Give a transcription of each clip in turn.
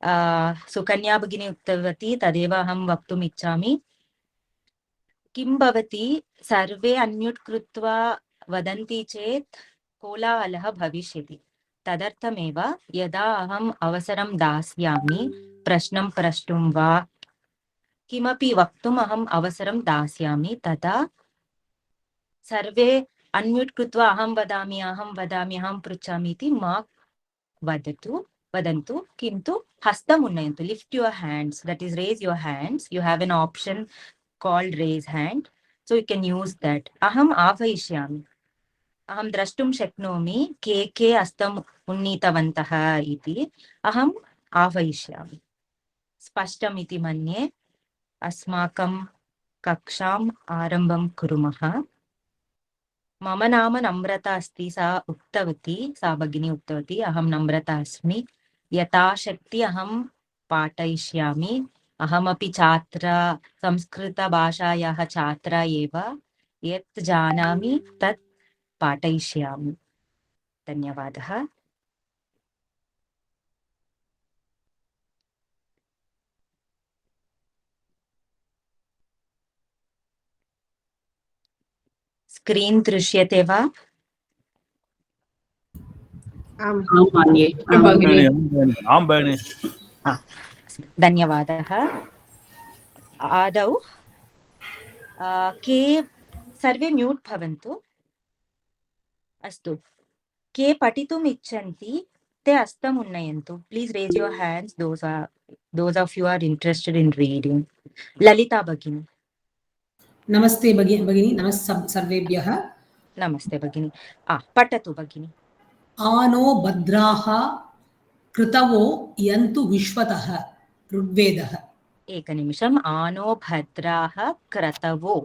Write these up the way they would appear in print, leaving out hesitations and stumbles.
सुकन्या भगिनी उक्तवती तदेव अहं वक्तुम् इच्छामि। किं भवति, सर्वे अन्म्यूट् कृत्वा वदन्ति चेत् कोलाहलः भविष्यति। तदर्थमेव यदा अहम् अवसरं दास्यामि प्रश्नं प्रष्टुं वा किमपि वक्तुम् अहम् अवसरं दास्यामि, तदा सर्वे अन्म्यूट् कृत्वा अहं वदामि अहं पृच्छामि इति मा वदन्तु, किन्तु हस्तम् उन्नयन्तु। Lift your hands, that is raise your hands. You have an option called raise hand, so you can use that. अहम् आह्वयिष्यामि, अहं द्रष्टुं शक्नोमि के हस्तम् उन्नीतवन्तः इति अहम् आह्वयिष्यामि। स्पष्टम् इति मन्ये। अस्माकं कक्षाम् आरम्भं कुर्मः। मम नाम नम्रता अस्ति। सा भगिनी उक्तवती अहं नम्रता अस्मि। यथाशक्ति अहं पाठयिष्यामि। अहमपि छात्रा, संस्कृतभाषायाः छात्रा एव। यत् जानामि तत् पाठयिष्यामि। धन्यवादः। स्क्रीन् दृश्यते वा? धन्यवादः। आदौ के सर्वे म्यूट् भवन्तु। अस्तु, के पठितुम् इच्छन्ति ते हस्तम् उन्नयन्तु। Please raise your hands, those of you are interested in reading. Lalita भगिनी। नमस्ते भगिनी। नमस्ते सर्वेभ्यः। नमस्ते भगिनी। पठतु भगिनी। आनो भद्राः कृतवो यन्तु विश्वतः ऋग्वेदः। एकनिमिषम्। आनो भद्राः क्रतवो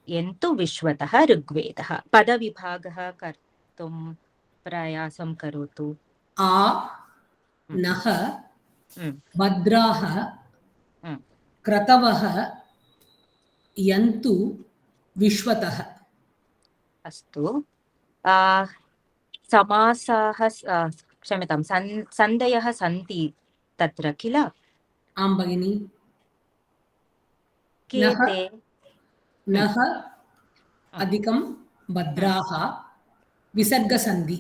यन्तु विश्वतः ऋग्वेदः। पदविभागः कर्तुं प्रयासं करोतु। आ नः भद्राः क्रतवः यन्तु विश्वतः। अस्तु। समासाः, क्षम्यतां, सन्धयः सन्ति तत्र किल? आं भगिनी। के ते? नः अधिकं भद्राः विसर्गसन्धि।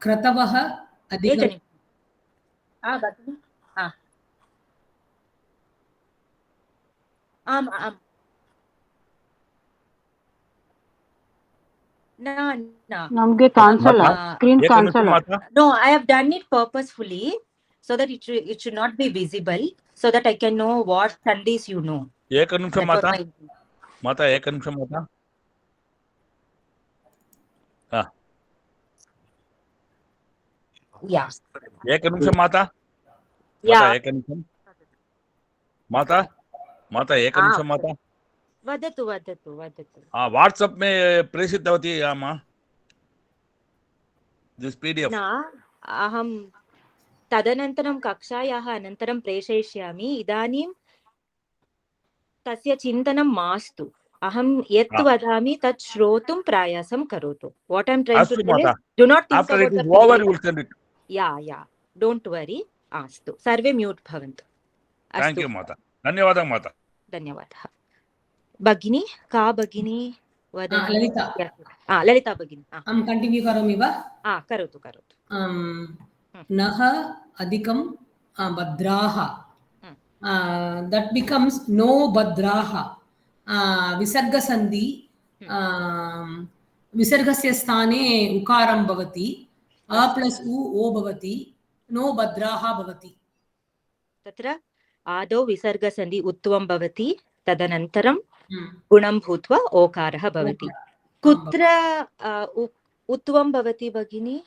क्रतवः अधिकं। आम् आम्। नमगे cancel screen cancel. No, I have done it purposefully so that it should not be visible, so that I can know what sandhis you know. एक निमिषं माता एक निमिषं माता। एक निमिषं माता एक निमिषं माता एक निमिषं माता। वदतु। वाट्सएप में प्रेषितवती अम्मा दिस पीडीएफ। अहं तदनन्तरं कक्षायाः अनन्तरं प्रेषयिष्यामि। इदानीं तस्य चिन्तनं मास्तु। अहं यत् वदामि तत् श्रोतुं प्रयासं करोतु। What I'm trying to tell is, do not think about the over you will send it. Yeah, don't worry. अस्तु, सर्वे म्यूट् भवन्तु। थैंक यू माता। धन्यवादः माता। धन्यवादः। भगिनी, का भगिनी वदति? ललिता भगिनी। अहं कंटिन्यू करोमि वा? करोतु। नः अधिकं भद्राः, that becomes no भद्राः। विसर्गसन्धि, विसर्गस्य स्थाने उकारं भवति। अ प्लस उ भवति, नो भद्राः भवति। तत्र आदौ विसर्गसन्धि उत्वं भवति, तदनन्तरं गुणं भूत्वा ओकारः भवति। कुत्र उत्वं भवति भगिनी?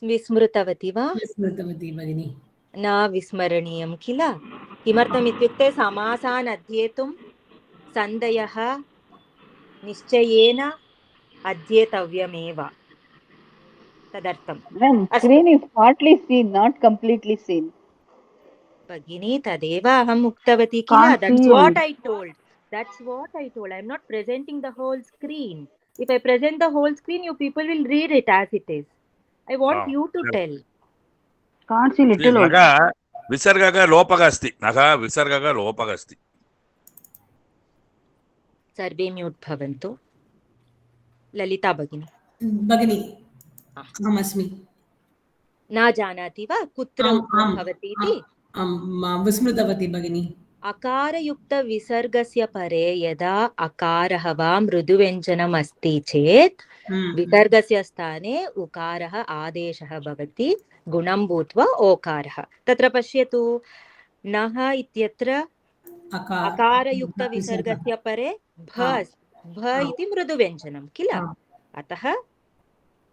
विस्मृतवती वा? विस्मृतवती भगिनी। न विस्मरणीयं किल? किमर्थम् इत्युक्ते समासान् अध्येतुं सन्धयः निश्चयेन अध्येतव्यमेव। तदर्थं screen is partly seen, not completely seen. भगिनी, तदेव अहम् उक्तवती किल? That's what I told. I'm not presenting the whole screen. If I present the whole screen, you people will read it as it is. I want you to tell. Can't see little नग also. विसर्गः लोपः अस्ति नग विसर्गः लोपः अस्ति सर्वे mute भवन्तु ललिता भगिनी भगिनी अहमस्मि न जानाति वा कुत्र आम् उक्तं आम् भवति इति विस्मृतवती भगिनी अकारयुक्तविसर्गस्य परे यदा अकारः वा मृदुव्यञ्जनम् अस्ति चेत् विसर्गस्य स्थाने उकारः आदेशः भवति गुणं भूत्वा ओकारः तत्र पश्यतु नः इत्यत्र अकारयुक्तविसर्गस्य परे भ इति मृदुव्यञ्जनं किल अतः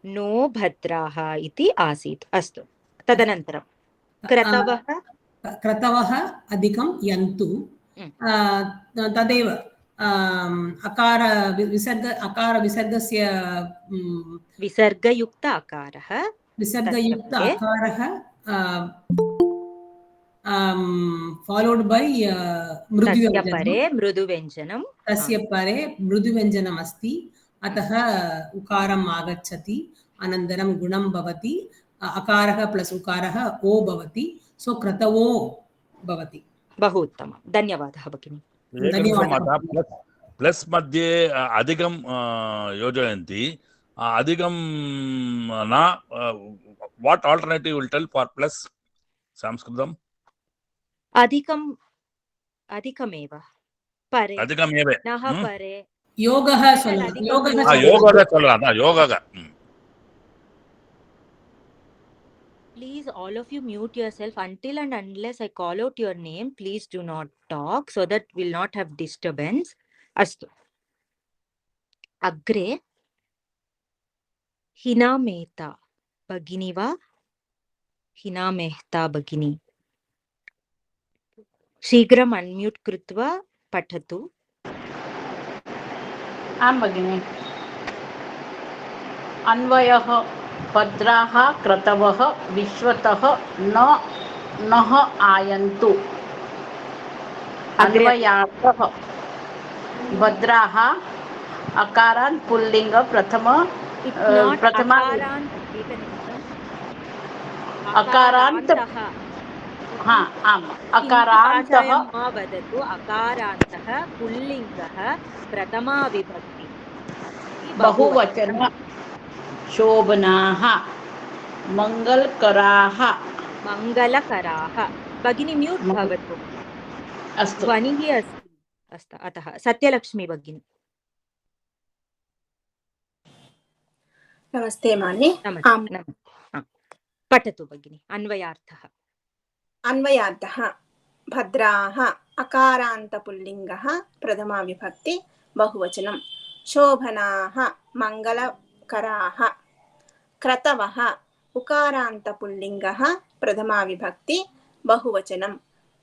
नो भद्राः इति आसीत् अस्तु तदनन्तरं क्रतवः अधिकं यन्तु तदेव अकार विसर्गस्य विसर्गयुक्त अकारः followed by मृदुव्यञ्जनं तस्य परे मृदुव्यञ्जनम् अस्ति अतः उकारम् आगच्छति अनन्तरं गुणं भवति अकारः प्लस् उकारः ओ भवति सो क्रतवो भवति बहु उत्तमं धन्यवादः भगिनी प्लस मध्ये अधिकं योजयन्ति अधिकं न what alternative will tell for plus संस्कृतम् अधिकमेव परे अधिकमेव नः परे योगः Please, all of you mute yourself until and unless I call out your name. Please do not talk so that we'll not have disturbance. Astu. Agre Hina Mehta Bagini va Hina Mehta Bagini. Shigram unmute krutva patatu. आं भगिनि अन्वयः भद्राः क्रतवः विश्वतः नः आयन्तु अन्वयार्थः भद्राः अकारान् पुल्लिङ्ग अकारान्तः अकारान्तः वदतु अकारान्तः पुल्लिङ्गः प्रथमा विभक्ति बहुवचन शोभनाः मङ्गलकराः भगिनी mute भवतु अस्तु ध्वनिः अस्ति अतः सत्यलक्ष्मी भगिनी नमस्ते मान्ये पठतु भगिनी अन्वयार्थः भद्राः अकारान्तपुल्लिङ्गः प्रथमा विभक्ति बहुवचनं शोभनाः मङ्गलकराः क्रतवः उकारान्तपुल्लिङ्गः प्रथमा विभक्ति बहुवचनं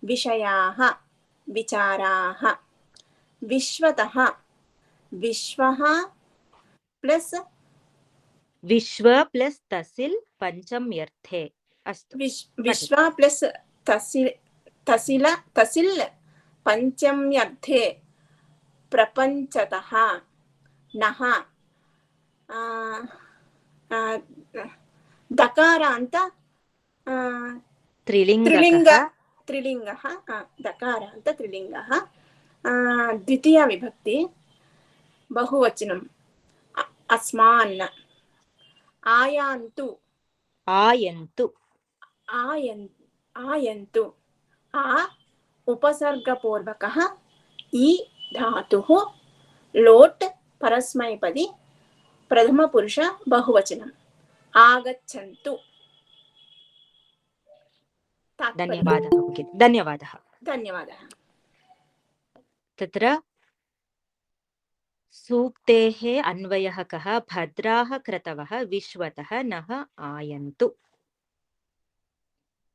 विषयाः विचाराः विश्वतः विश्वः प्लस् विश्व प्लस् तसिल् पञ्चम्यर्थे अस्तु विश्व प्लस् तसिल् पञ्चम्यर्थे प्रपञ्चतः नः दकारान्त त्रिलिङ्गः दकारान्त त्रिलिङ्गः द्वितीया विभक्ति बहुवचनम् अस्मान् आयन्तु आ उपसर्गपूर्वकः ई धातुः लोट् परस्मैपदी प्रथमपुरुष बहुवचनम् आगच्छन्तु धन्यवादः तत्र सूक्तेः अन्वयः कः भद्राः क्रतवः विश्वतः नः आयन्तु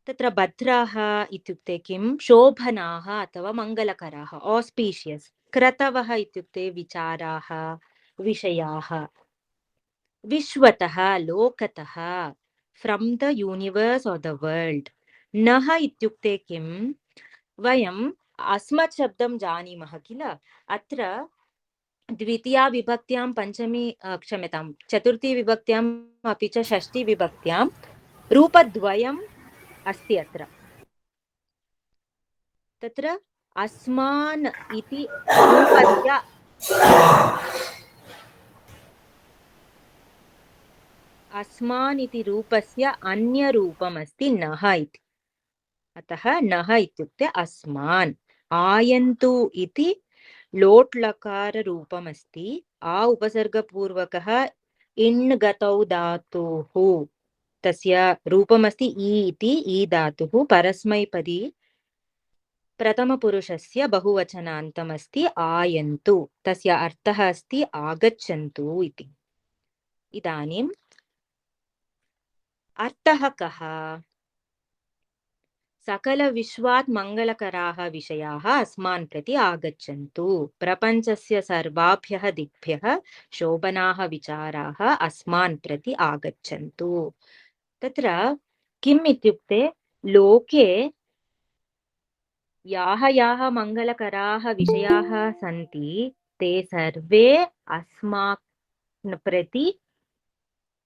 तत्र भद्राः इत्युक्ते किं शोभनाः अथवा मङ्गलकराः ऑस्पीशियस् क्रतवः इत्युक्ते विचाराः विषयाः विश्वतः लोकतः फ्रम् द यूनिवर्स् और द वर्ल्ड नः इत्युक्ते किं वयम् अस्मत् शब्दं जानीमः किल अत्र द्वितीया विभक्त्यां पञ्चमी क्षम्यतां चतुर्थी विभक्त्याम् अपि च षष्ठी विभक्त्यां रूपद्वयम् अस्ति अत्र। तत्र अस्मान् इति रूपस्य अन्यरूपमस्ति नः इति। अतः नः इत्युक्ते अस्मान्। आयन्तु इति लोट् लकार रूपमस्ति। आ उपसर्गपूर्वकः इन् गतौ धातुः तस्य रूपमस्ति इ इति। इ धातुः परस्मैपदी प्रथमपुरुषस्य बहुवचनान्तमस्ति आयन्तु। तस्य अर्थः अस्ति आगच्छन्तु इति। इदानीम् अर्थः कः? सकलविश्वात् मङ्गलकराः विषयाः अस्मान् प्रति आगच्छन्तु। प्रपञ्चस्य सर्वाभ्यः दिग्भ्यः शोभनाः विचाराः अस्मान् प्रति आगच्छन्तु। तत्र किम् इत्युक्ते लोके याः मङ्गलकराः विषयाः सन्ति ते सर्वे अस्मान् प्रति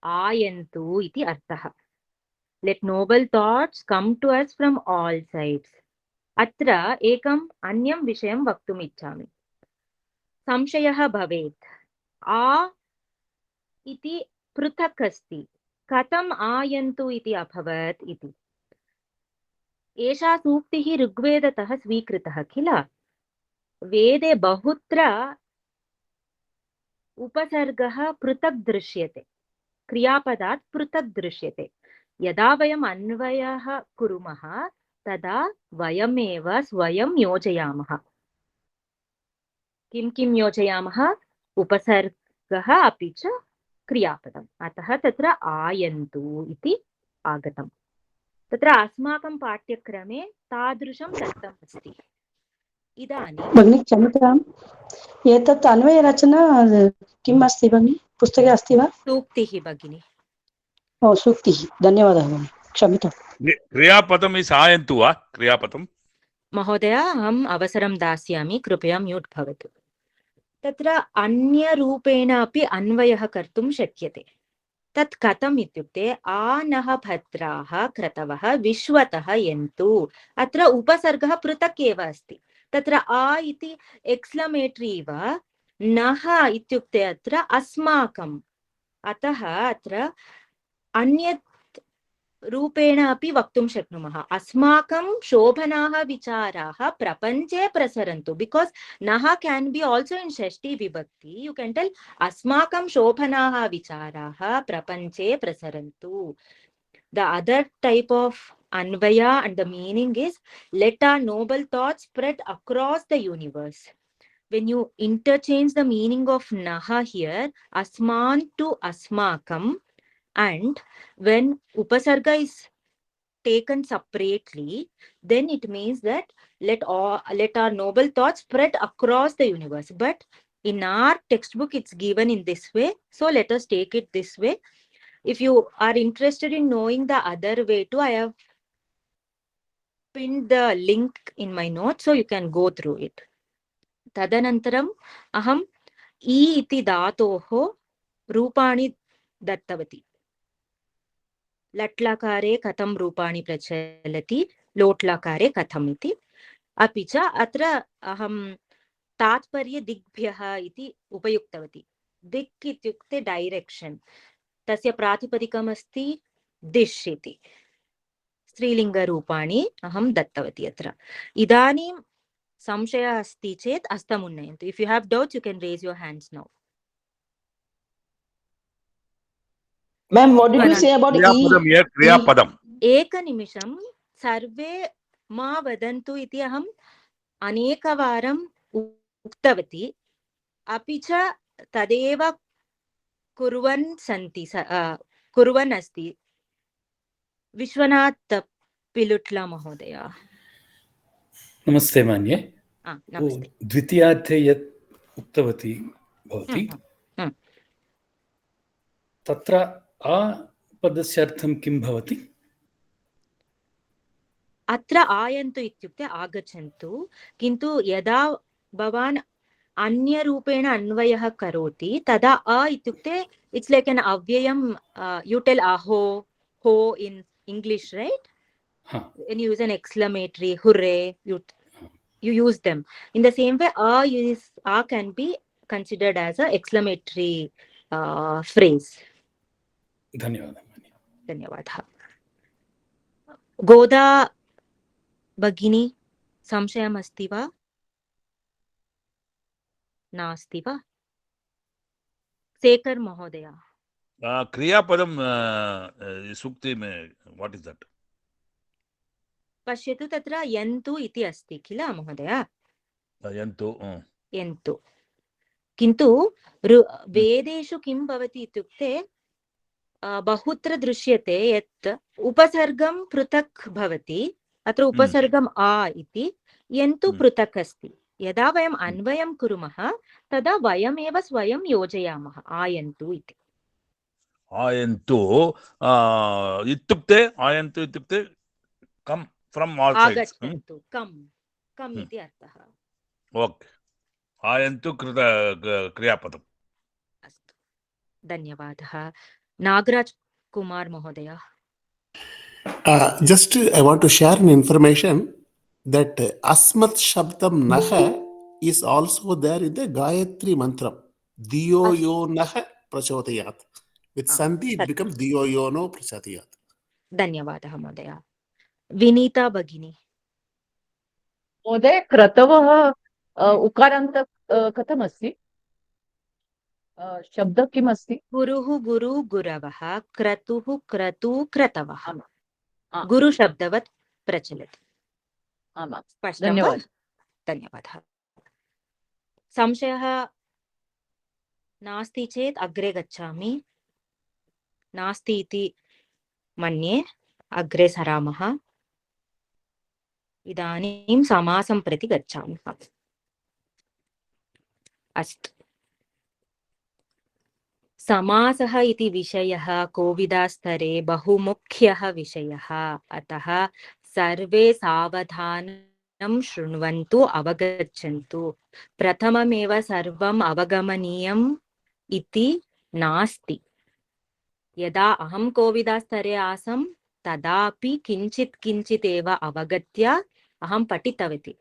आयन्तु इति अर्थः। Let noble thoughts come to us from all sides. अत्र एकम् अन्यं विषयं वक्तुम् इच्छामि। संशयः भवेत्, आ इति पृथक् अस्ति, कथम् आयन्तु इति अभवत् इति। एषा सूक्तिः ऋग्वेदतः स्वीकृतः किल। वेदे बहुत्र उपसर्गः पृथक् दृश्यते, क्रियापदात् पृथक् दृश्यते। यदा वयम् अन्वयः कुर्मः तदा वयमेव स्वयं योजयामः। किं योजयामः? उपसर्गः अपि च क्रियापदम्। अतः तत्र आयन्तु इति आगतम्। तत्र अस्माकं पाठ्यक्रमे तादृशं दत्तम् अस्ति। इदानीं भगिनी क्षम्यताम्, एतत् अन्वयरचना किम् अस्ति भगिनी, पुस्तके अस्ति वा? सूक्तिः भगिनी। ओ सूक्तिः, धन्यवादः भगिनी, क्षम्यताम्। क्रियापदम् इस् आयन्तु वा? क्रियापदम् महोदय, अहम् अवसरं दास्यामि, कृपया म्यूट् भवतु। तत्र अन्यरूपेण अपि अन्वयः कर्तुं शक्यते। तत् कथम् इत्युक्ते आनः भद्राः क्रतवः विश्वतः यन्तु। अत्र उपसर्गः पृथक् एव अस्ति। तत्र आ इति एक्स्लमेटरी इव, नः इत्युक्ते अत्र अस्माकम्। अतः अत्र अन्यत् रूपेण अपि वक्तुं शक्नुमः। अस्माकं शोभनाः विचाराः प्रपञ्चे प्रसरन्तु। बिकास् नः कैन् बी आल्सो इन् षष्ठी विभक्ति। यू कैन् टेल अस्माकं शोभनाः विचाराः प्रपञ्चे प्रसरन्तु। द अदर टाइप ऑफ अन्वया and the meaning is let our noble thoughts spread across the universe. When you interchange the meaning of naha here, asman to asmakam, and when upasarga is taken separately, then it means that let our noble thoughts spread across the universe. But in our textbook it's given in this way, so let us take it this way. If you are interested in knowing the other way too, I have pinned the link in my notes, so you can go through it. Tadanantaram aham E इति धातोः रूपाणि दत्तवती। लट्लकारे कथं रूपाणि प्रचलति, लोट्लकारे कथम् इति। अपि च अत्र अहं तात्पर्य दिग्भ्यः इति उपयुक्तवती। दिक् इत्युक्ते डायरेक्शन, तस्य प्रातिपदिकम् अस्ति दिश् इति। स्त्रीलिङ्गरूपाणि अहं दत्तवती अत्र। इदानीं संशयः अस्ति चेत् हस्तम् उन्नयन्तु। If you have doubts you can raise your hands now. Ma'am, what did you say about क्रियापदम् E? क्रियापदम् एकनिमिषं, सर्वे मा वदन्तु इति अहम् अनेकवारम् उक्तवती। अपि च तदेव कुर्वन् अस्ति विश्वनाथ पिलुट्ला महोदय। नमस्ते मान्ये। नमस्ते। द्वितीयार्थे यत् उक्तवती भवती, तत्र आ पदस्य अर्थं किं भवति? अत्र आयन्तु इत्युक्ते आगच्छन्तु, किन्तु यदा भवान् अन्यरूपेण अन्वयः करोति तदा अ इत्युक्ते इट्स् लैक् एन् अव्ययं यू टेल् अहो हो in English, right? When you use an exclamatory, hooray, you use them. In the same way, a can be considered as an exclamatory phrase. धन्यवादः. गोदा भगिनी संशयम् अस्ति वा? नास्ति वा? शेखर महोदय. क्रियापदं सूक्ति वाट् इस् दट्? पश्यतु तत्र यन्तु इति अस्ति किल महोदय? यन्तु. किन्तु वेदेषु किं भवति इत्युक्ते बहुत्र दृश्यते यत् उपसर्गं पृथक् भवति. अत्र उपसर्गम् आ इति, यन्तु पृथक् अस्ति. यदा वयम् अन्वयं कुर्मः तदा वयमेव स्वयं योजयामः आयन्तु इति. आयन्तु इत्युक्ते कम् फ्रम् आल् सैड्स्. आगच्छन्तु, कम् इति अर्थः. ओके, आयन्तु क्रियापदम्. अस्तु, धन्यवादः. नागराज कुमार महोदय. Just I want to share an information that asmat shabdam naha is also there in the Gayatri mantra. Diyo yo naha prachodayat. With sandhi it becomes diyo yo no prachodayat. धन्यवादः महोदय. विनीता भगिनी. महोदय क्रतवः उकारान्त कथमस्ति? शब्दः किम् अस्ति? गुरुः गुरु गुरवः, क्रतुः क्रतु क्रतवः. गुरु शब्दवत् प्रचलति. स्पष्टं वा? धन्यवादः. संशयः नास्ति चेत् अग्रे गच्छामि. नास्ति इति मन्ये. अग्रे सरामः. इदानीं समासं प्रति गच्छामः. अस्तु. समासः इति विषयः कोविदा स्तरे बहुमुख्यः विषयः. अतः सर्वे सावधानं शृण्वन्तु, अवगच्छन्तु. प्रथममेव सर्वम् अवगमनीयम् इति नास्ति. यदा अहं कोविदा स्तरे आसम् तदापि किञ्चित् एव अवगत्य अहं पठितवती.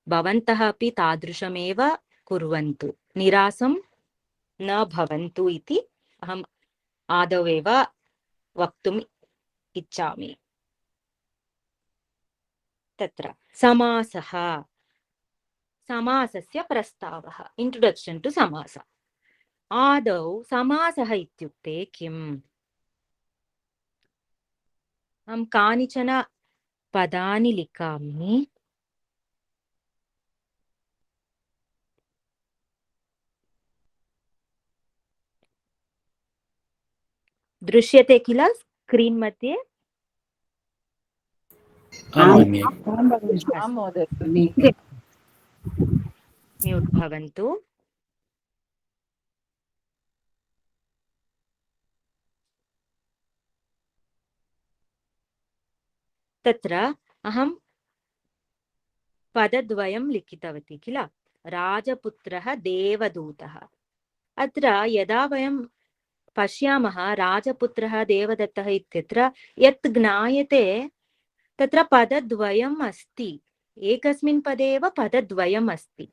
भवन्तः अपि तादृशमेव कुर्वन्तु, निरासं न भवन्तु इति अहम् आदौ एव वक्तुम् इच्छामि. तत्र समासः, समासस्य प्रस्तावः, इंट्रोडक्शन टू समास. आदौ समासः इत्युक्ते किम्? अहं कानिचन पदानि लिखामि. दृश्यते किल स्क्रीन् मध्ये? म्यूट् भवन्तु. तत्र अहं पदद्वयं लिखितवती किल. राजपुत्रः देवदूतः. अत्र यदा वयं पश्यामः राजपुत्रः देवदत्तः इत्यत्र यत् ज्ञायते तत्र पदद्वयम् अस्ति. एकस्मिन् पदे एव पदद्वयम् अस्ति.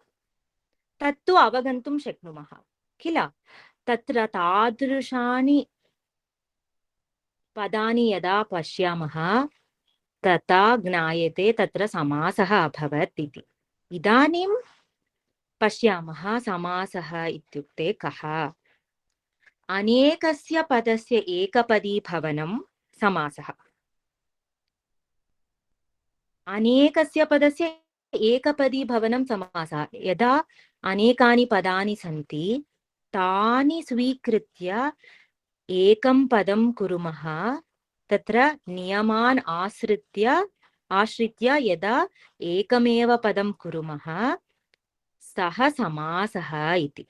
तत्तु अवगन्तुं शक्नुमः किल. तत्र तादृशानि पदानि यदा पश्यामः तथा ज्ञायते तत्र समासः अभवत् इति. इदानीं पश्यामः समासः इत्युक्ते कः. अनेकस्य पदस्य एकपदीभवनं समासः. अनेकस्य पदस्य एकपदीभवनं समासः. यदा अनेकानि पदानि सन्ति तानि स्वीकृत्य एकं पदं कुर्मः. तत्र नियमान् आश्रित्य यदा एकमेव पदं कुर्मः सः समासः इति.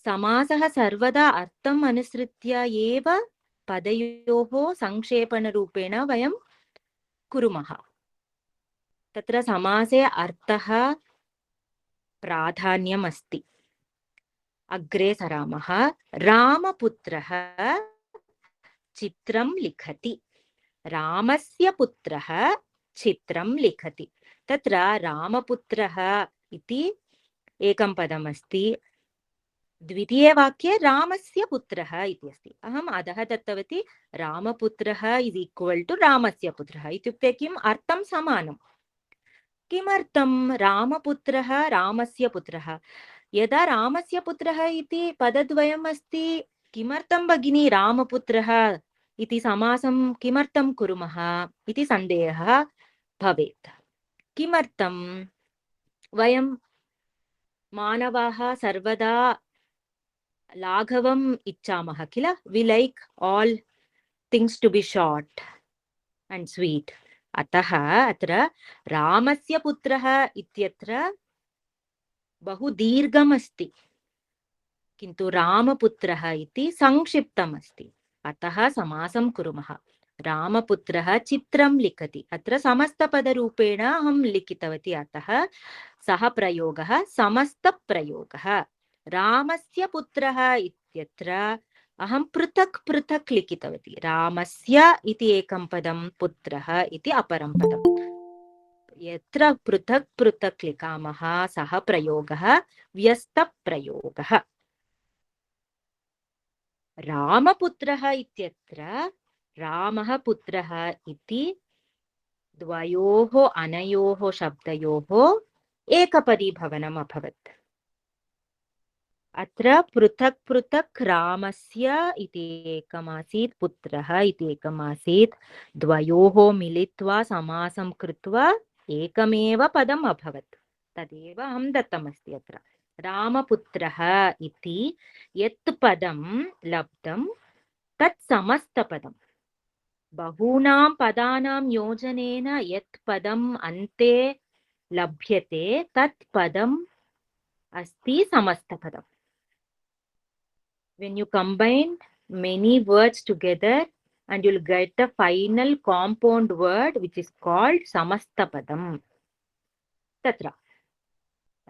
समासः सर्वदा अर्थम् अनुसृत्य एव पदयोः संक्षेपणरूपेण वयं कुर्मः. तत्र समासे अर्थः प्राधान्यम् अस्ति। अग्रे सरामः। रामपुत्रः चित्रं लिखति। रामस्य पुत्रः चित्रं लिखति। तत्र रामपुत्रः इति एकं पदमस्ति। द्वितीये वाक्ये रामस्य पुत्रः इति अस्ति। अहम् अधः दत्तवती रामपुत्रः इस् इक्वल् टु रामस्य पुत्रः। इत्युक्ते किम् अर्थं समानम्। किमर्थं रामपुत्रः रामस्य पुत्रः? यदा रामस्य पुत्रः इति पदद्वयम् अस्ति, किमर्थं भगिनी रामपुत्रः इति समासं किमर्थं कुर्मः इति सन्देहः भवेत्। किमर्थं? वयं मानवाः सर्वदा लाघवम् इच्छामः किल? We like all things to be short and sweet. अतः अत्र रामस्य पुत्रः इत्यत्र बहु दीर्घम् अस्ति, किन्तु रामपुत्रः इति संक्षिप्तम् अस्ति। अतः समासं कुर्मः। रामपुत्रः चित्रं लिखति। अत्र समस्तपदरूपेण अहं लिखितवती, अतः सः प्रयोगः समस्तप्रयोगः। रामस्य पुत्रः इत्यत्र अहं पृथक् पृथक् लिखितवती। रामस्य इति एकं पदं, पुत्रः इति अपरं पदम्। यत्र पृथक् पृथक् लिखामः सः प्रयोगः व्यस्तप्रयोगः। रामपुत्रः इत्यत्र रामः पुत्रः इति द्वयोः अनयोः शब्दयोः एकपदीभवनम् अभवत्। अत्र पृथक् पृथक् रामस्य इति एकमासीत्, पुत्रः इति एकमासीत्। द्वयोः मिलित्वा समासं कृत्वा एकमेव पदम् अभवत्। तदेव अहं दत्तमस्ति अत्र। रामपुत्रः इति यत् पदं लब्धं तत् समस्तपदम्। बहूनां पदानां योजनेन यत् पदम् अन्ते लभ्यते तत् पदम् अस्ति समस्तपदम्। When you combine many words together and you'll get the final compound word which is called samastapadam. Tatra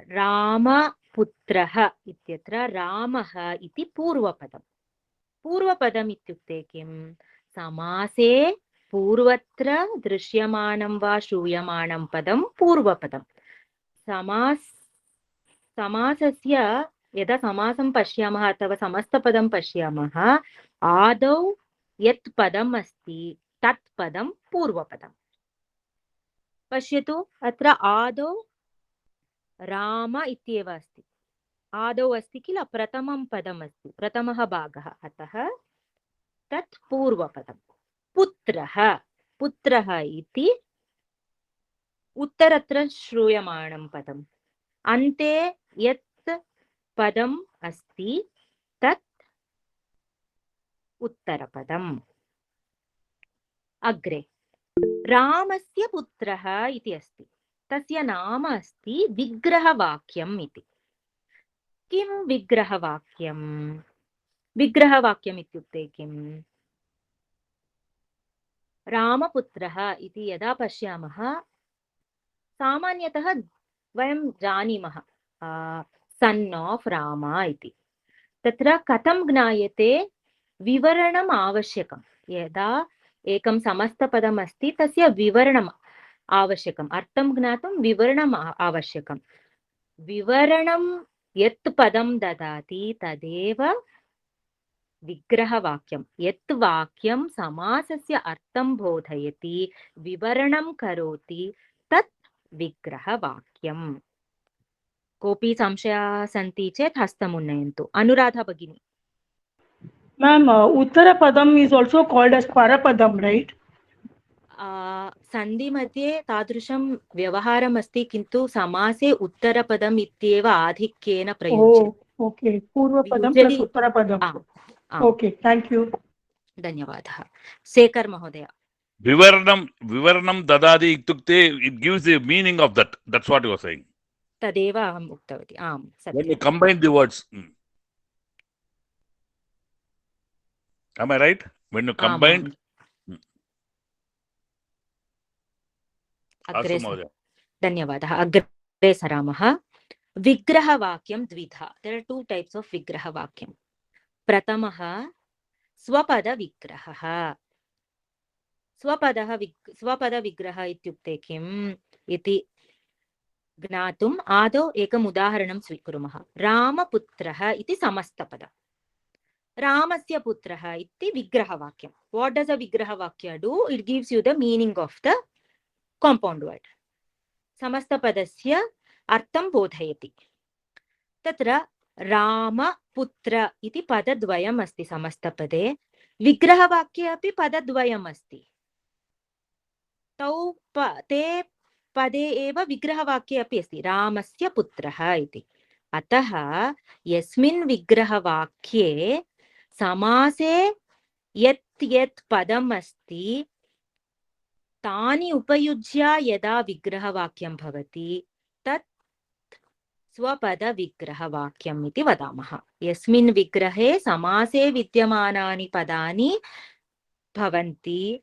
Ramaputrah ityatra Ramah iti purvapadam. Purvapadam ityukte kim? Samase purvatra drishyamanam va shruyamanam padam purvapadam. Samasasya यदा समासं पश्यामः अथवा समस्तपदं पश्यामः, आदौ यत् पदम् अस्ति तत् पदं पूर्वपदम्। पश्यतु, अत्र आदौ राम इत्येव अस्ति। आदौ अस्ति किल, प्रथमं पदम् अस्ति, प्रथमः भागः, अतः तत् पूर्वपदम्। पुत्रः, पुत्रः इति उत्तरत्र श्रूयमाणं पदम्। अन्ते यत् पदम् अस्ति तत् उत्तरपदम्। अग्रे रामस्य पुत्रः इति अस्ति। तस्य नाम अस्ति विग्रहवाक्यम् इति। किं विग्रहवाक्यम्? विग्रहवाक्यम् इत्युक्ते किम्? रामपुत्रः इति यदा पश्यामः, सामान्यतः वयं जानीमः सन ऑफ राम इति। तत्र कथं ज्ञायते? विवरणम् आवश्यकं। यदा एकं समस्तपदम् अस्ति तस्य विवरणम् आवश्यकम्। अर्थं ज्ञातुं विवरणम् आवश्यकं। विवरणं यत् पदं ददाति तदेव विग्रहवाक्यं। यत् वाक्यं समासस्य अर्थं बोधयति, विवरणं करोति, तत् विग्रहवाक्यम्। कोऽपि संशयाः सन्ति चेत् हस्तम् उन्नयन्तु। अनुराधा भगिनी। Ma'am, Uttarapadam is also called as Parapadam, right? सन्धि मध्ये तादृशं व्यवहारम् अस्ति, किन्तु समासे उत्तरपदम् इत्येव आधिक्येन प्रयुज्यते। Okay, Purvapadam plus Uttarapadam. Okay, thank you. धन्यवादः। शेखर महोदय। विवरणं ददाति इत्युक्ते it gives the meaning of that. That's what you are saying. तदेव अहम् उक्तवती। आम्, सत्यम्। When you combine the words. Am I right? When you combine. अग्रे धन्यवादः। अग्रे सरामः। Vigrahavakyam dvidha. There are two types of Vigrahavakyam. Pratamaha Swapada Vigraha. Swapada Vigraha ityukte kim iti ज्ञातुम् आदौ एकम् उदाहरणं स्वीकुर्मः. रामपुत्रः इति समस्तपद. रामस्य पुत्रः इति विग्रहवाक्यं. What does a vigrahavakkya do? It gives you the meaning of the compound word. समस्तपदस्य अर्थं बोधयति. तत्र रामपुत्र इति पदद्वयम् अस्ति समस्तपदे. विग्रहवाक्ये अपि पदद्वयम् अस्ति. ते पदे एव विग्रहवाक्ये अपि अस्ति रामस्य पुत्रः इति. अतः यस्मिन् विग्रहवाक्ये समासे यत् यत् पदम् अस्ति तानि उपयुज्य यदा विग्रहवाक्यं भवति तत् स्वपदविग्रहवाक्यम् इति वदामः. यस्मिन् विग्रहे समासे विद्यमानानि पदानि भवन्ति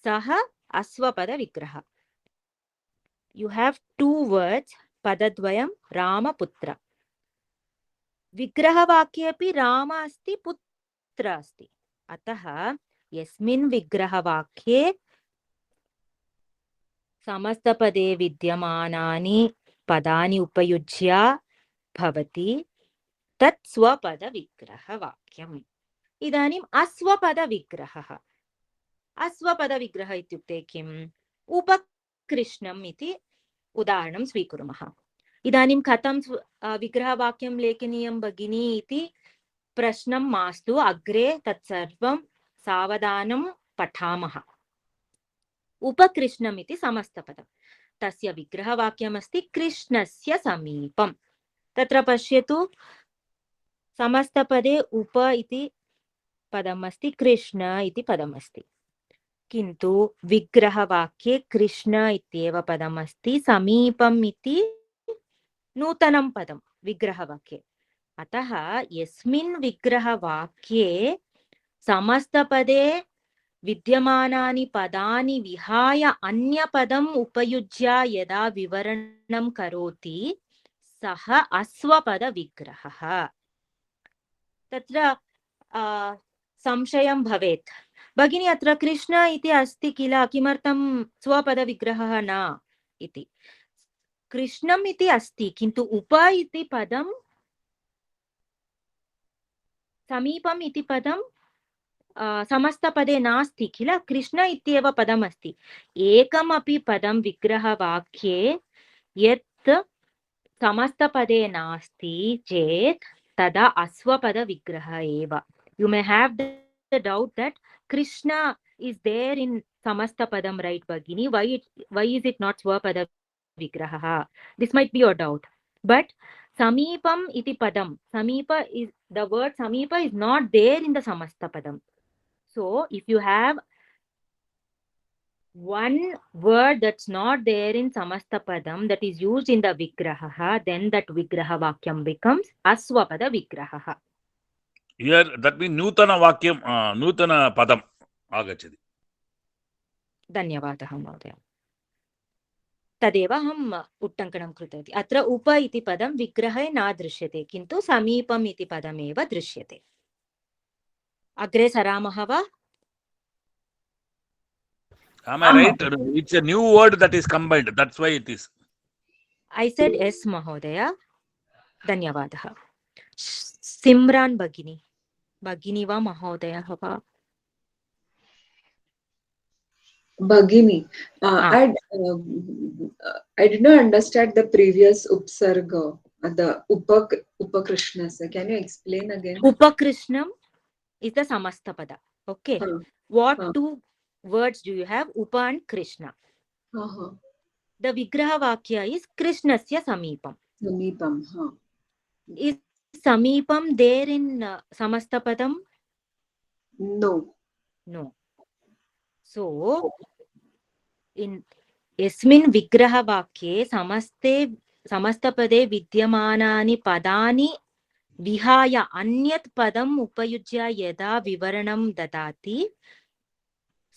सः अस्वपदविग्रहः. You have two words, padadvayam, Ramaputra. Vigrahavakkye api Rama asti, Putra asti. Ataha, yasmin vigrahavakkye samastapade vidyamanani padani upayujya bhavati tat swapada vigrahavakyam. Idanim aswapada vigraha. Aswapada vigraha ityukte kim? Upakrishnam iti उदाहरणं स्वीकुर्मः. इदानीं कथं विग्रहवाक्यं लेखनीयं भगिनी इति प्रश्नं मास्तु. अग्रे तत्सर्वं सावधानं पठामः. उपकृष्णम् इति समस्तपदं. तस्य विग्रहवाक्यमस्ति कृष्णस्य समीपं. तत्र पश्यतु समस्तपदे उप इति पदमस्ति, कृष्ण इति पदमस्ति. किन्तु विग्रहवाक्ये कृष्ण इत्येव पदमस्ति, समीपम् इति नूतनं पदं विग्रहवाक्ये. अतः यस्मिन् विग्रहवाक्ये समस्तपदे विद्यमानानि पदानि विहाय अन्यपदम् उपयुज्य यदा विवरणं करोति सः अस्वपदविग्रहः. तत्र संशयं भवेत्, भगिनी अत्र कृष्ण इति अस्ति किल, किमर्थं स्वपदविग्रहः न इति. कृष्णम् इति अस्ति, किन्तु उप इति पदं, समीपम् इति पदं समस्तपदे नास्ति किल. कृष्ण इत्येव पदम् अस्ति. एकमपि पदं विग्रहवाक्ये यत् समस्तपदे नास्ति चेत् तदा अस्वपदविग्रहः एव. You may have the doubt that Krishna is there in Samastapadam, right, Bhagini? Why is it not Swapada Vigraha? This might be your doubt. But Samipam iti padam. Samipa is, the word Samipa is not there in the Samastapadam. So if you have one word that's not there in Samastapadam that is used in the Vigraha, then that Vigraha Vakyam becomes Aswapada Vigraha. Here that means Nutana Vakyam, Nutana Padam Agachadi. धन्यवादः महोदय. तदेव अहम् उट्टङ्कनं कृतवती. अत्र उप इति पदं विग्रहे न दृश्यते, किन्तु समीपम् इति पदमेव दृश्यते. अग्रे सरामः वा? Am I right? It's a new word that is combined. That's why it is. I said yes, महोदय. धन्यवादः. सिम्रान् भगिनी. भगिनी वा महोदयः वा? Bhagini, I did not understand the previous upsarga, the Upakrishna. Can you explain again? Upakrishnam is the Samastapada. Okay. What two words do you have? Upa and Krishna. The Vigraha Vakya is Krishnasya Samipam. Samipam. Is Samipam there in Samastapadam? No. No. So, in Yasmin Vigraha Vakye Samastapade Vidyamanani Padani Vihaya Anyat Padam Upayujya Yada Vivaranam Dadati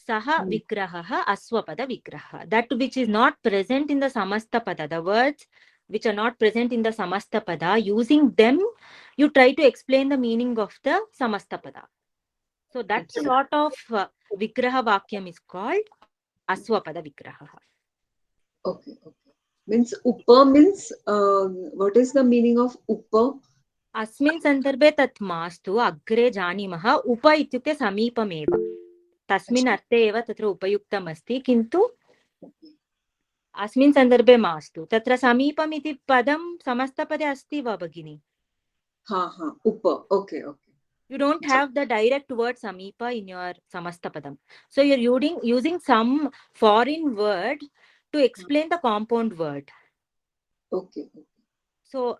Saha Vigraha Aswapada Vigraha. That which is not present in the Samastapada, the words which are not present in the Samastapada, using them, you try to explain the meaning of the Samastapada. So that sort of Vigraha Vakyam is called Aswapada Vigraha. Okay. Means Upa means what is the meaning of Upa? अस्मिन् सन्दर्भे तत् मास्तु, अग्रे जानीमः. उप इत्युक्ते समीपमेव, तस्मिन् अर्थे एव तत्र उपयुक्तम् अस्ति, किन्तु अस्मिन् सन्दर्भे मास्तु. तत्र समीपम् इति पदं समस्तपदे अस्ति वा भगिनि? Upa. Okay. You don't have the direct word Samipa in your Samastapadam. So you're using some foreign word to explain the compound word. Okay. So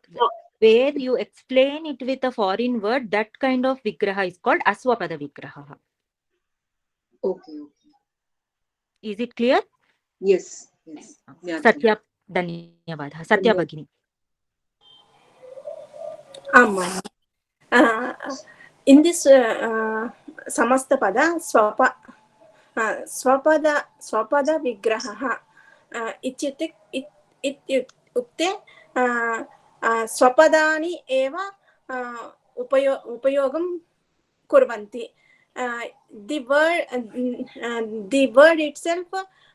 where you explain it with a foreign word, that kind of Vigraha is called Aswapada Vigraha. Okay. Is it clear? Yes. Satya, धन्यवादः. Satya Bhagini. In this Samastapada, Swapada Vigraha इत्युक्ते स्वपदानि एव उपयोगं कुर्वन्ति. The word itself,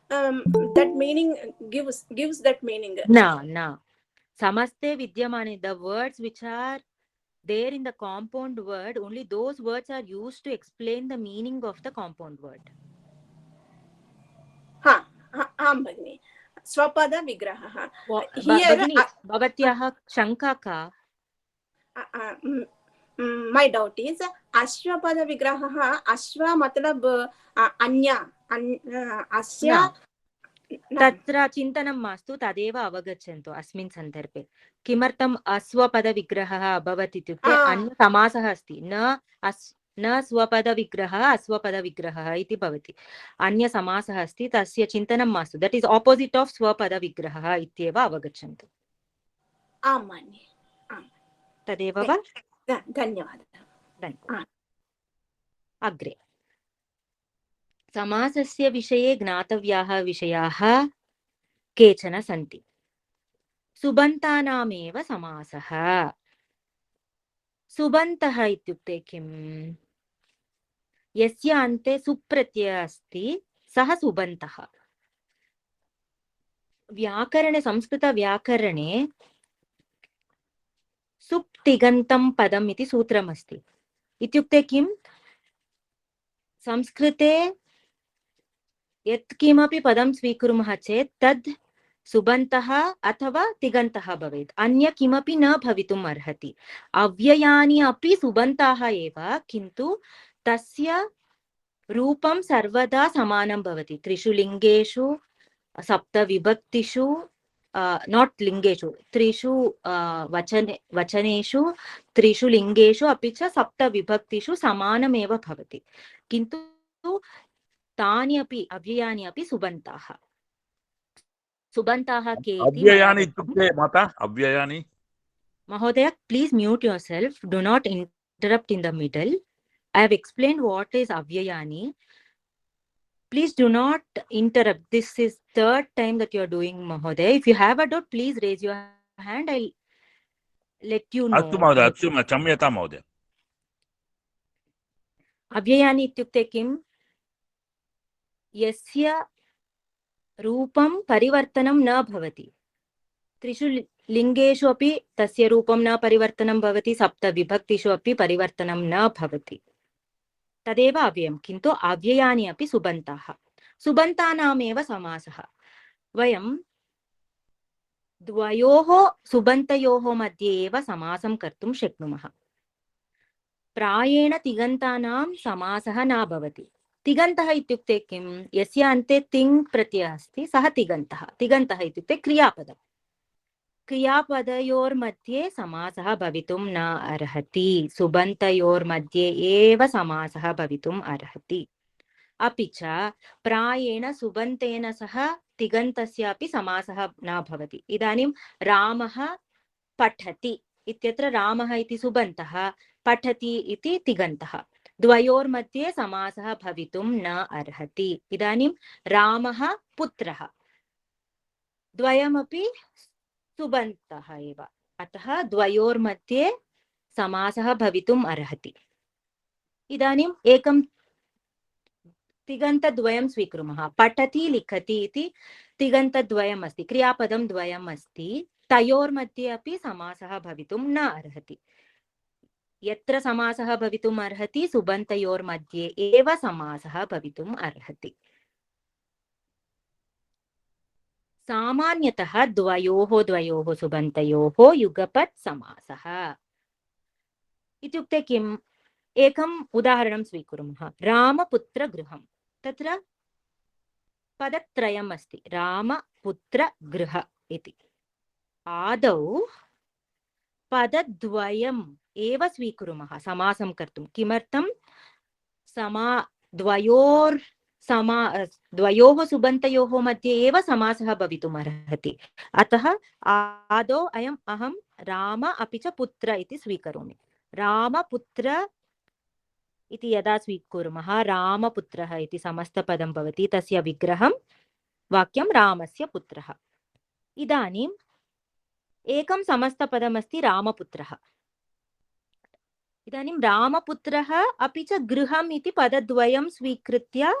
that meaning gives that meaning. No. Samaste Vidyamani, the words which are there in the compound word, only those words are used to explain the meaning of the compound word. भगिनि. Swapada Vigraha. Bhagini, Bhavatyaha Shanka ka? My doubt is Ashwapada Vigraha. Ashwa matlab anya. Asya. तत्र चिन्तनं मास्तु, तदेव अवगच्छन्तु अस्मिन् सन्दर्भे. किमर्थम् अस्वपदविग्रहः अभवत् इत्युक्ते अन्य समासः अस्ति. न स्वपदविग्रहः अस्वपदविग्रहः इति भवति. अन्य समासः अस्ति, तस्य चिन्तनं मास्तु. दट् इस् आपोजिट् आफ् स्वपदविग्रहः इत्येव अवगच्छन्तु. तदेव वा? धन्यवादः. अग्रे समासस्य विषये ज्ञातव्याः विषयाः केचन सन्ति. सुबन्तानामेव समासः. सुबन्तः इत्युक्ते किम्? यस्य अन्ते सुप्रत्ययः अस्ति सः सुबन्तः. व्याकरणे, संस्कृतव्याकरणे सुप्तिगन्तं पदम् इति सूत्रमस्ति. इत्युक्ते किम्? संस्कृते यत्किमपि पदं स्वीकुर्मः चेत् तद् सुबन्तः अथवा तिगन्तः भवेत्. अन्य किमपि न भवितुम् अर्हति. अव्ययानि अपि सुबन्ताः एव, किन्तु तस्य रूपं सर्वदा समानं भवति. त्रिषु लिङ्गेषु, सप्तविभक्तिषु, नाट् लिङ्गेषु, त्रिषु वचनेषु, त्रिषु लिङ्गेषु, अपि च सप्तविभक्तिषु समानमेव भवति. किन्तु तानि अपि अव्ययानि अपि सुबन्ताः. सुबन्ताः के इति अव्ययानि इत्युक्ते माता अव्ययानि. महोदय, please mute yourself. Do not interrupt in the middle. I have explained what is avyayani. Please do not interrupt. This is third time that you are doing, Mahoday. If you have a doubt, please raise your hand. I'll let you know. अस्तु महोदय, अस्तु क्षम्यतां महोदय. अव्ययानि इत्युक्ते किम्? यस्य रूपं परिवर्तनं न भवति. त्रिषु लिङ्गेषु अपि तस्य रूपं न परिवर्तनं भवति. सप्तविभक्तिषु अपि परिवर्तनं न भवति. तदेव अव्ययम्. किन्तु अव्ययानि अपि सुबन्ताः. सुबन्तानामेव समासः. वयं द्वयोः सुबन्तयोः मध्ये एव समासं कर्तुं शक्नुमः. प्रायेण तिङन्तानां समासः न भवति. तिङन्तः इत्युक्ते किम्? यस्य अन्ते तिङ् प्रत्ययः अस्ति सः तिङन्तः. तिङन्तः इत्युक्ते क्रियापदम्. क्रियापदयोर्मध्ये समासः भवितुं न अर्हति. सुबन्तयोर्मध्ये एव समासः भवितुम् अर्हति. अपि च प्रायेण सुबन्तेन सह तिङन्तस्यापि समासः न भवति. इदानीं रामः पठति इत्यत्र रामः इति सुबन्तः, पठति इति तिङन्तः. द्वयोर्मध्ये समासः भवितुं न अर्हति. इदानीं रामः पुत्रः, द्वयमपि सुबन्तः एव। अतः द्वयोर्मध्ये समासः भवितुम् अर्हति। इदानीम् एकं तिङन्तद्वयं स्वीकुर्मः। पठति लिखति इति तिङन्तद्वयम् अस्ति, क्रियापदं द्वयम् अस्ति। तयोर्मध्ये अपि समासः भवितुं न अर्हति। यत्र समासः भवितुम् अर्हति सुबन्तयोर्मध्ये एव समासः भवितुम् अर्हति। सामान्यतः द्वयोः सुबन्तयोः युगपत् समासः। इत्युक्ते किम्? एकम् उदाहरणं स्वीकुर्मः। रामपुत्रगृहं। तत्र पदत्रयम् अस्ति, रामपुत्रगृह इति। आदौ पदद्वयम् एव स्वीकुर्मः समासं कर्तुं। किमर्थं? द्वयोः सुबन्तयोः मध्ये एव समासः भवितुम् अर्हति। अतः आदौ अहं राम अपि च पुत्र इति स्वीकरोमि। रामपुत्र इति यदा स्वीकुर्मः, रामपुत्रः इति समस्तपदं भवति, तस्य विग्रहं वाक्यं रामस्य पुत्रः। इदानीम् एकं समस्तपदमस्ति रामपुत्रः। इदानीं रामपुत्रः अपि च गृहम् इति पदद्वयं स्वीकृत्य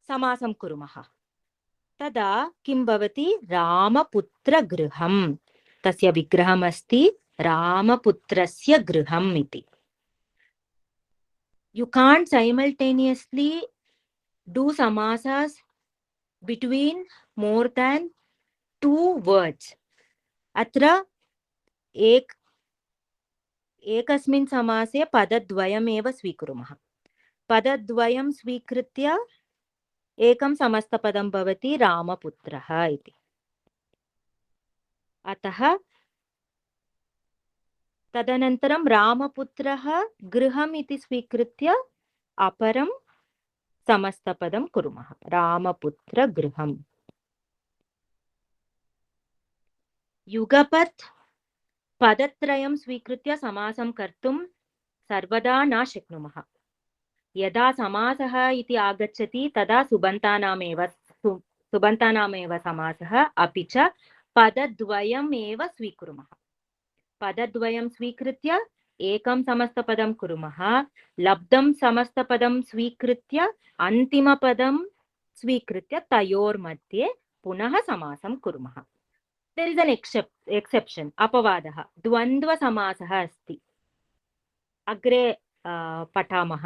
समासं कुर्मः। तदा किं भवति? रामपुत्रगृहं। तस्य विग्रहमस्ति रामपुत्रस्य गृहम् इति। You can't simultaneously do samasas between more than 2 words. अत्र एकस्मिन् समासे पदद्वयमेव स्वीकुर्मः। पदद्वयं स्वीकृत्य एकं समस्तपदं भवति रामपुत्रः इति। अतः तदनन्तरं रामपुत्रः गृहम् इति स्वीकृत्य अपरं समस्तपदं कुर्मः, रामपुत्रगृहम्। युगपत् पदत्रयं स्वीकृत्य समासं कर्तुं सर्वदा न शक्नुमः। यदा समासः इति आगच्छति तदा सुबन्तानामेव समासः, अपि च पदद्वयमेव स्वीकुर्मः। पदद्वयं स्वीकृत्य एकं समस्तपदं कुर्मः, लब्धं समस्तपदं स्वीकृत्य अन्तिमपदं स्वीकृत्य तयोर्मध्ये पुनः समासं कुर्मः। There is an exception, अपवादः। द्वन्द्वसमासः अस्ति, अग्रे पठामः।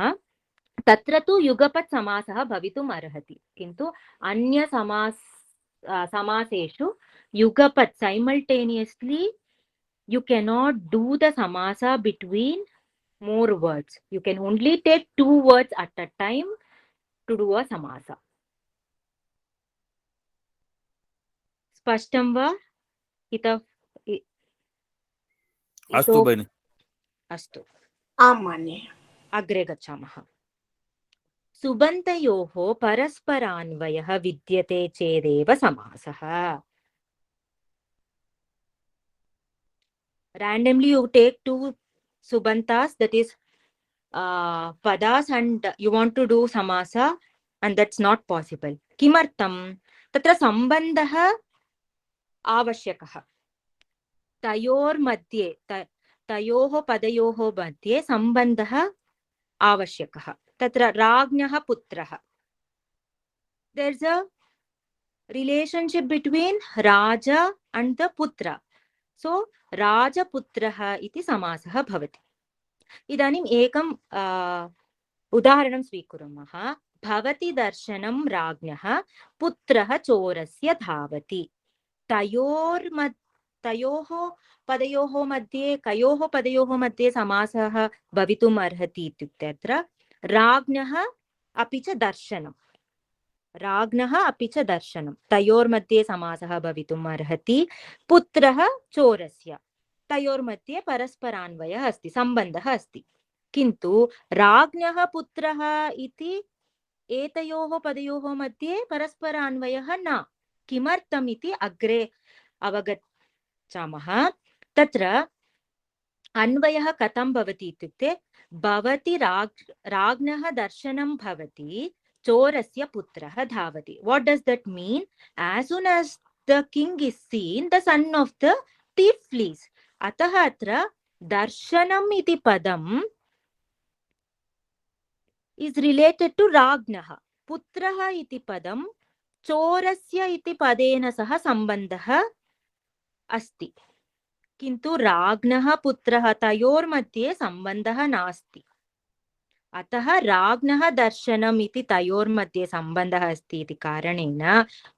तत्र तु युगपत् समासः भवितुम् अर्हति, किन्तु अन्य समासेषु युगपत् simultaneously you cannot do the samasa between more words. You can only take 2 words at a time to do a samasa. स्पष्टं वा? अस्तु भगिनि। अस्तु, आं मान्ये। अग्रे गच्छामः। सुबन्तयोः परस्परान्वयः विद्यते चेदेव समासः। Randomly you take 2 subantas, that is padas, and you want to do samasa, and that's not possible. किमर्थं? तत्र सम्बन्धः आवश्यकः। तयोः पदयोः मध्ये सम्बन्धः आवश्यकः। तत्र राज्ञः पुत्रः, there is a relationship between raja and the putra. So राजपुत्रः इति समासः भवति। इदानीम् एकं उदाहरणं स्वीकुर्मः। भवति दर्शनं राज्ञः, पुत्रः चोरस्य धावति। तयोः पदयोः मध्ये कयोः पदयोः मध्ये समासः भवितुम् अर्हति इत्युक्ते अत्र राज्ञः अपि च दर्शनं, राज्ञः अपि च दर्शनं, तयोर्मध्ये समासः भवितुम् अर्हति। पुत्रः चोरस्य, तयोर्मध्ये परस्परान्वयः अस्ति, सम्बन्धः अस्ति। किन्तु राज्ञः पुत्रः इति एतयोः पदयोः मध्ये परस्परान्वयः न। किमर्थम् इति अग्रे अवगच्छामः। तत्र अन्वयः कथं भवति इत्युक्ते भवति राज्ञः दर्शनं भवति, चोरस्य पुत्रः धावति. What does that mean? As soon as the king is seen, the son of the thief flees. अतः अत्र दर्शनम् इति पदम् is related to राज्ञः. पुत्रः इति पदं चोरस्य इति पदेन सह सम्बन्धः अस्ति, किन्तु राज्ञः पुत्रः तयोर्मध्ये सम्बन्धः नास्ति. अतः राज्ञः दर्शनम् इति तयोर्मध्ये सम्बन्धः अस्ति इति कारणेन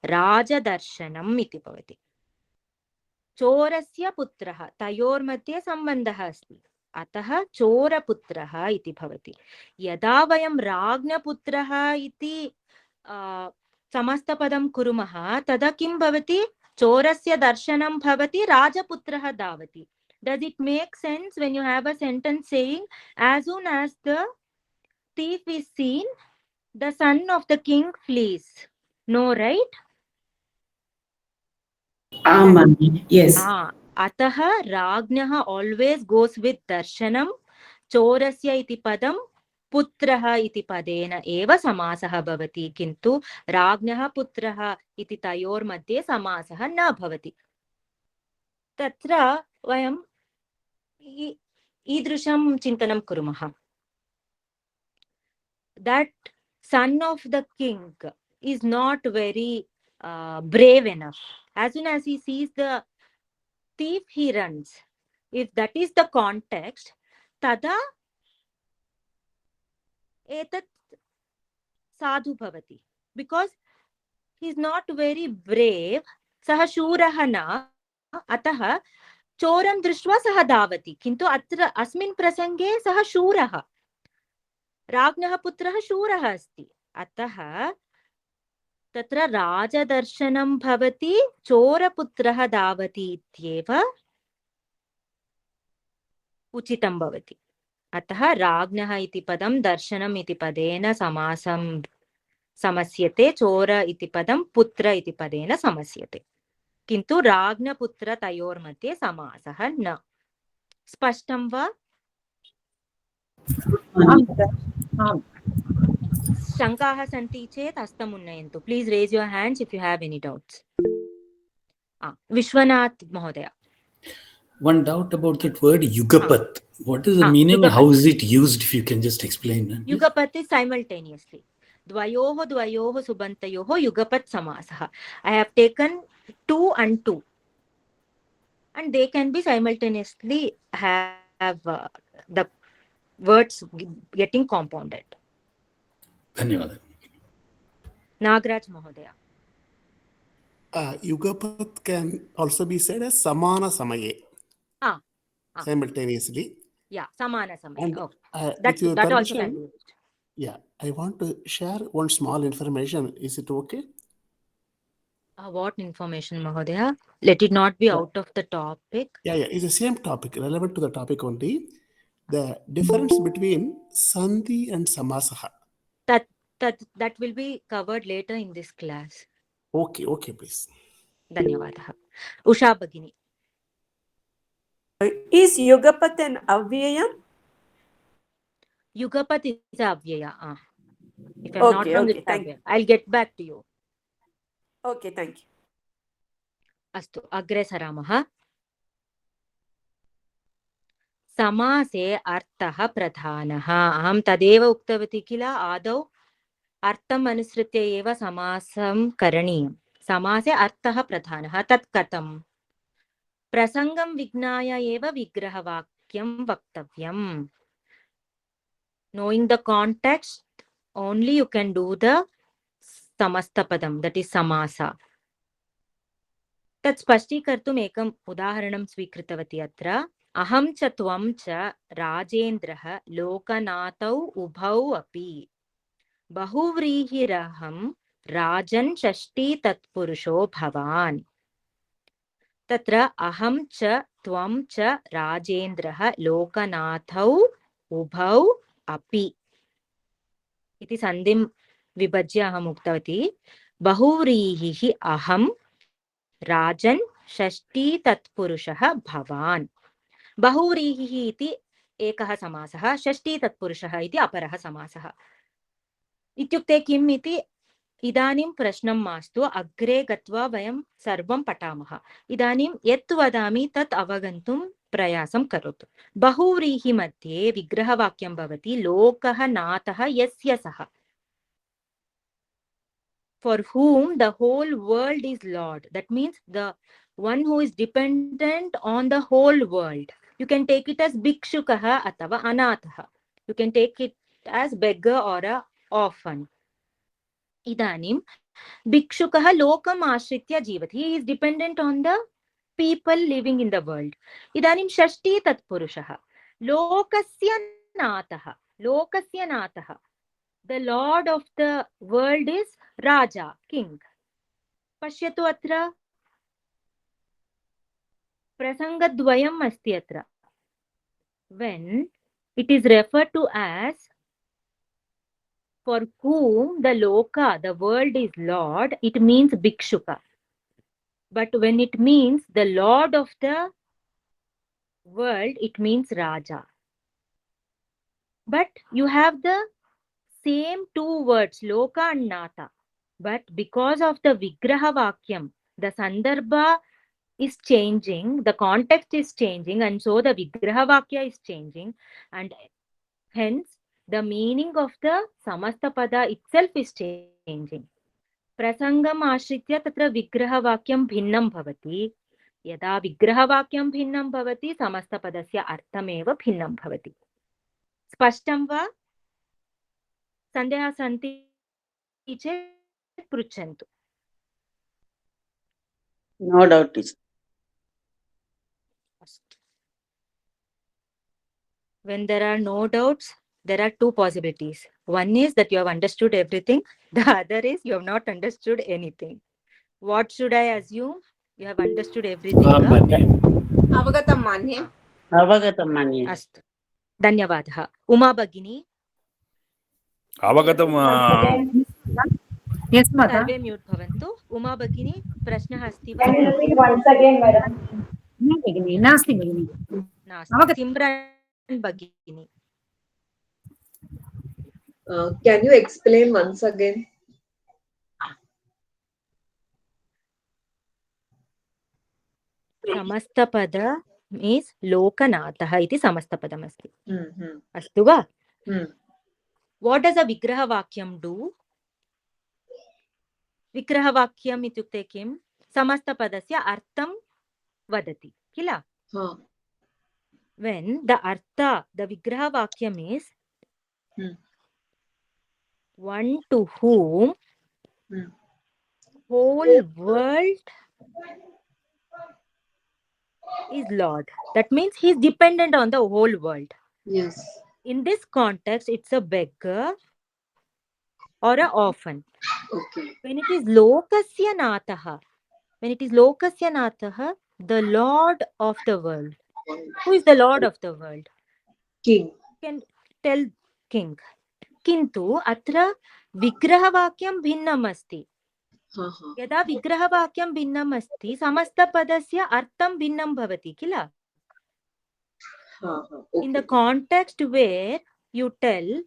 राजदर्शनम् इति भवति. चोरस्य पुत्रः तयोर्मध्ये सम्बन्धः अस्ति, अतः चोरपुत्रः इति भवति. यदा वयं राज्ञपुत्रः इति समस्तपदं कुर्मः तदा किं भवति? चोरस्य दर्शनं भवति, राजपुत्रः धावति. Does it make sense when you have a sentence saying as soon as the thief is seen, the son of the king flees? No, right? Yes. अतः राज्ञः always goes with darshanam. चोरस्य इति पदं पुत्रः इति पदेन एव समासः भवति, किन्तु राज्ञः पुत्रः इति तयोर्मध्ये समासः न भवति. तत्र वयं ईदृशं चिन्तनं कुर्मः. That son of the king is not very brave enough. As soon as he sees the thief, he runs. If that is the context, tada etat sadhu bhavati. Because he is not very brave, सः शूरः न, अतः चोरं दृष्ट्वा सः धावति. किन्तु अत्र अस्मिन् प्रसङ्गे सः शूरः, राज्ञः पुत्रः शूरः अस्ति. अतः तत्र राजदर्शनं भवति, चोरपुत्रः धावति इत्येव उचितं भवति. अतः राज्ञः इति पदं दर्शनम् इति पदेन समासं समस्यते, चोर इति पदं पुत्र इति पदेन समस्यते, किन्तु राज्ञपुत्र तयोर्मध्ये समासः न. स्पष्टं वा? शङ्काः सन्ति चेत् हस्तम् उन्नयन्तु. Please raise your hands if you have any doubts. Vishwanath महोदय. One doubt about that word yugapat. What is the meaning? Yugapat. How is it used? If you can just explain. Yugapat is simultaneously. Dvayoho dvayoho subantayoho yugapat samasah. I have taken 2 and 2, and they can be simultaneously have the words getting compounded. Dhanyawad. Nagraj Mahodaya. Yugapat can also be said as samana samaye. Simultaneously. Yeah, samana samaye. And, That also can be used. Yeah, I want to share one small information. Is it okay? What information, Mahodaya? Let it not be out of the topic. Yeah, it's the same topic, relevant to the topic only. The difference between sandhi and samasaha. That will be covered later in this class. Okay, please. Dhanyavadah. Usha Bhagini. Is Yugapat an avyaya? Yugapat is avyaya. If I'm not wrong, it's avyaya. I'll get back to you. Okay, thank you. Astu, agre saramaha. Samase artah pradhanaha. Aham tadeva uktavati kila adau artam anusritya eva samasam karaniyam. Samase artah pradhanaha. Tat katam. Prasangam vignaya eva vigrahavakyam vaktavyam. Knowing the context, only you can do the samastapadam, that is samasa. Tat spashtikartum ekam udaharanam svikritavati atra. Aham cha tvam cha rajendraha lokanatau ubhau api. Bahuvrihiraham rajan shashti tatpurusho bhavan. Tatra aham cha tvam cha rajendraha lokanathau ubhau api. Iti sandhim vibhajya aham uktavati. Bahuvrihihi aham rajan shashti tatpurushaha bhavan. Bahuvrihihi iti ekah samasah, shashti tatpurushaha iti aparah samasah. Ityukte kim iti इदानीं प्रश्नं मास्तु, अग्रे गत्वा वयं सर्वं पठामः। इदानीं यत् वदामि तत् अवगन्तुं प्रयासं करोतु। बहुव्रीहि मध्ये विग्रहवाक्यं भवति लोकः नाथः यस्य सः। For whom the whole world is Lord. That means the one who is dependent on the whole world. You can take it as bhikshukah athava anathah. You can take it as beggar or a orphan. Idanim bhikshukah lokam ashritya jivati. He is dependent on the people living in the world. Idanim shashti tatpurushah. Lokasya natah. Lokasya natah. The Lord of the world is Raja, king. Pashyatu atra prasangadvayam asti atra. When it is referred to as for whom the loka, the world is Lord, it means bhikshuka. But when it means the Lord of the world, it means Raja. But you have the same two words, loka and nata. But because of the vigraha vakyam, the sandarbha is changing, the context is changing, and so the vigraha vakya is changing, and hence the meaning of the samasta pada itself is changing. Prasangam ashritya tatra vigraha vakyam bhinnam bhavati. Yada vigraha vakyam bhinnam bhavati, samasta padasya arthameva bhinnam bhavati. Spashtam va? Sandeha santi chet pruchantu. No doubt, teacher. When there are no doubts, there are two possibilities. One is that you have understood everything. The other is you have not understood anything. What should I assume? You have understood everything. Avagatam manye. Avagatam manye. Astu. Dhanyavadha. Uma Bhagini. Avagatam. Yes, Mata. Sarve mute bhavantu. Uma Bhagini, prashnah asti va? Can you repeat once again, madam? No, Bhagini. Nasti, Bhagini. Nasti. Simran Bhagini. Can you explain once again? Samastapada means Lokanatha iti samastapadam asti. Astu va? What does a vigraha vakyam do? Vigraha vakyam ityukte kim? Samastapadasya artham vadati. Kila? When the artha, the vigraha vakyam is one to whom whole world is Lord. That means he is dependent on the whole world. Yes. In this context, it's a beggar or a orphan. Okay. When it is lokasya nataha, the Lord of the world. Who is the Lord of the world? King. You can tell king. Kintu atra vigrahavakyam bhinnam asti. Yada vigrahavakyam bhinnam asti, samastapadasya artham bhinnam bhavati, kila? In the context where you tell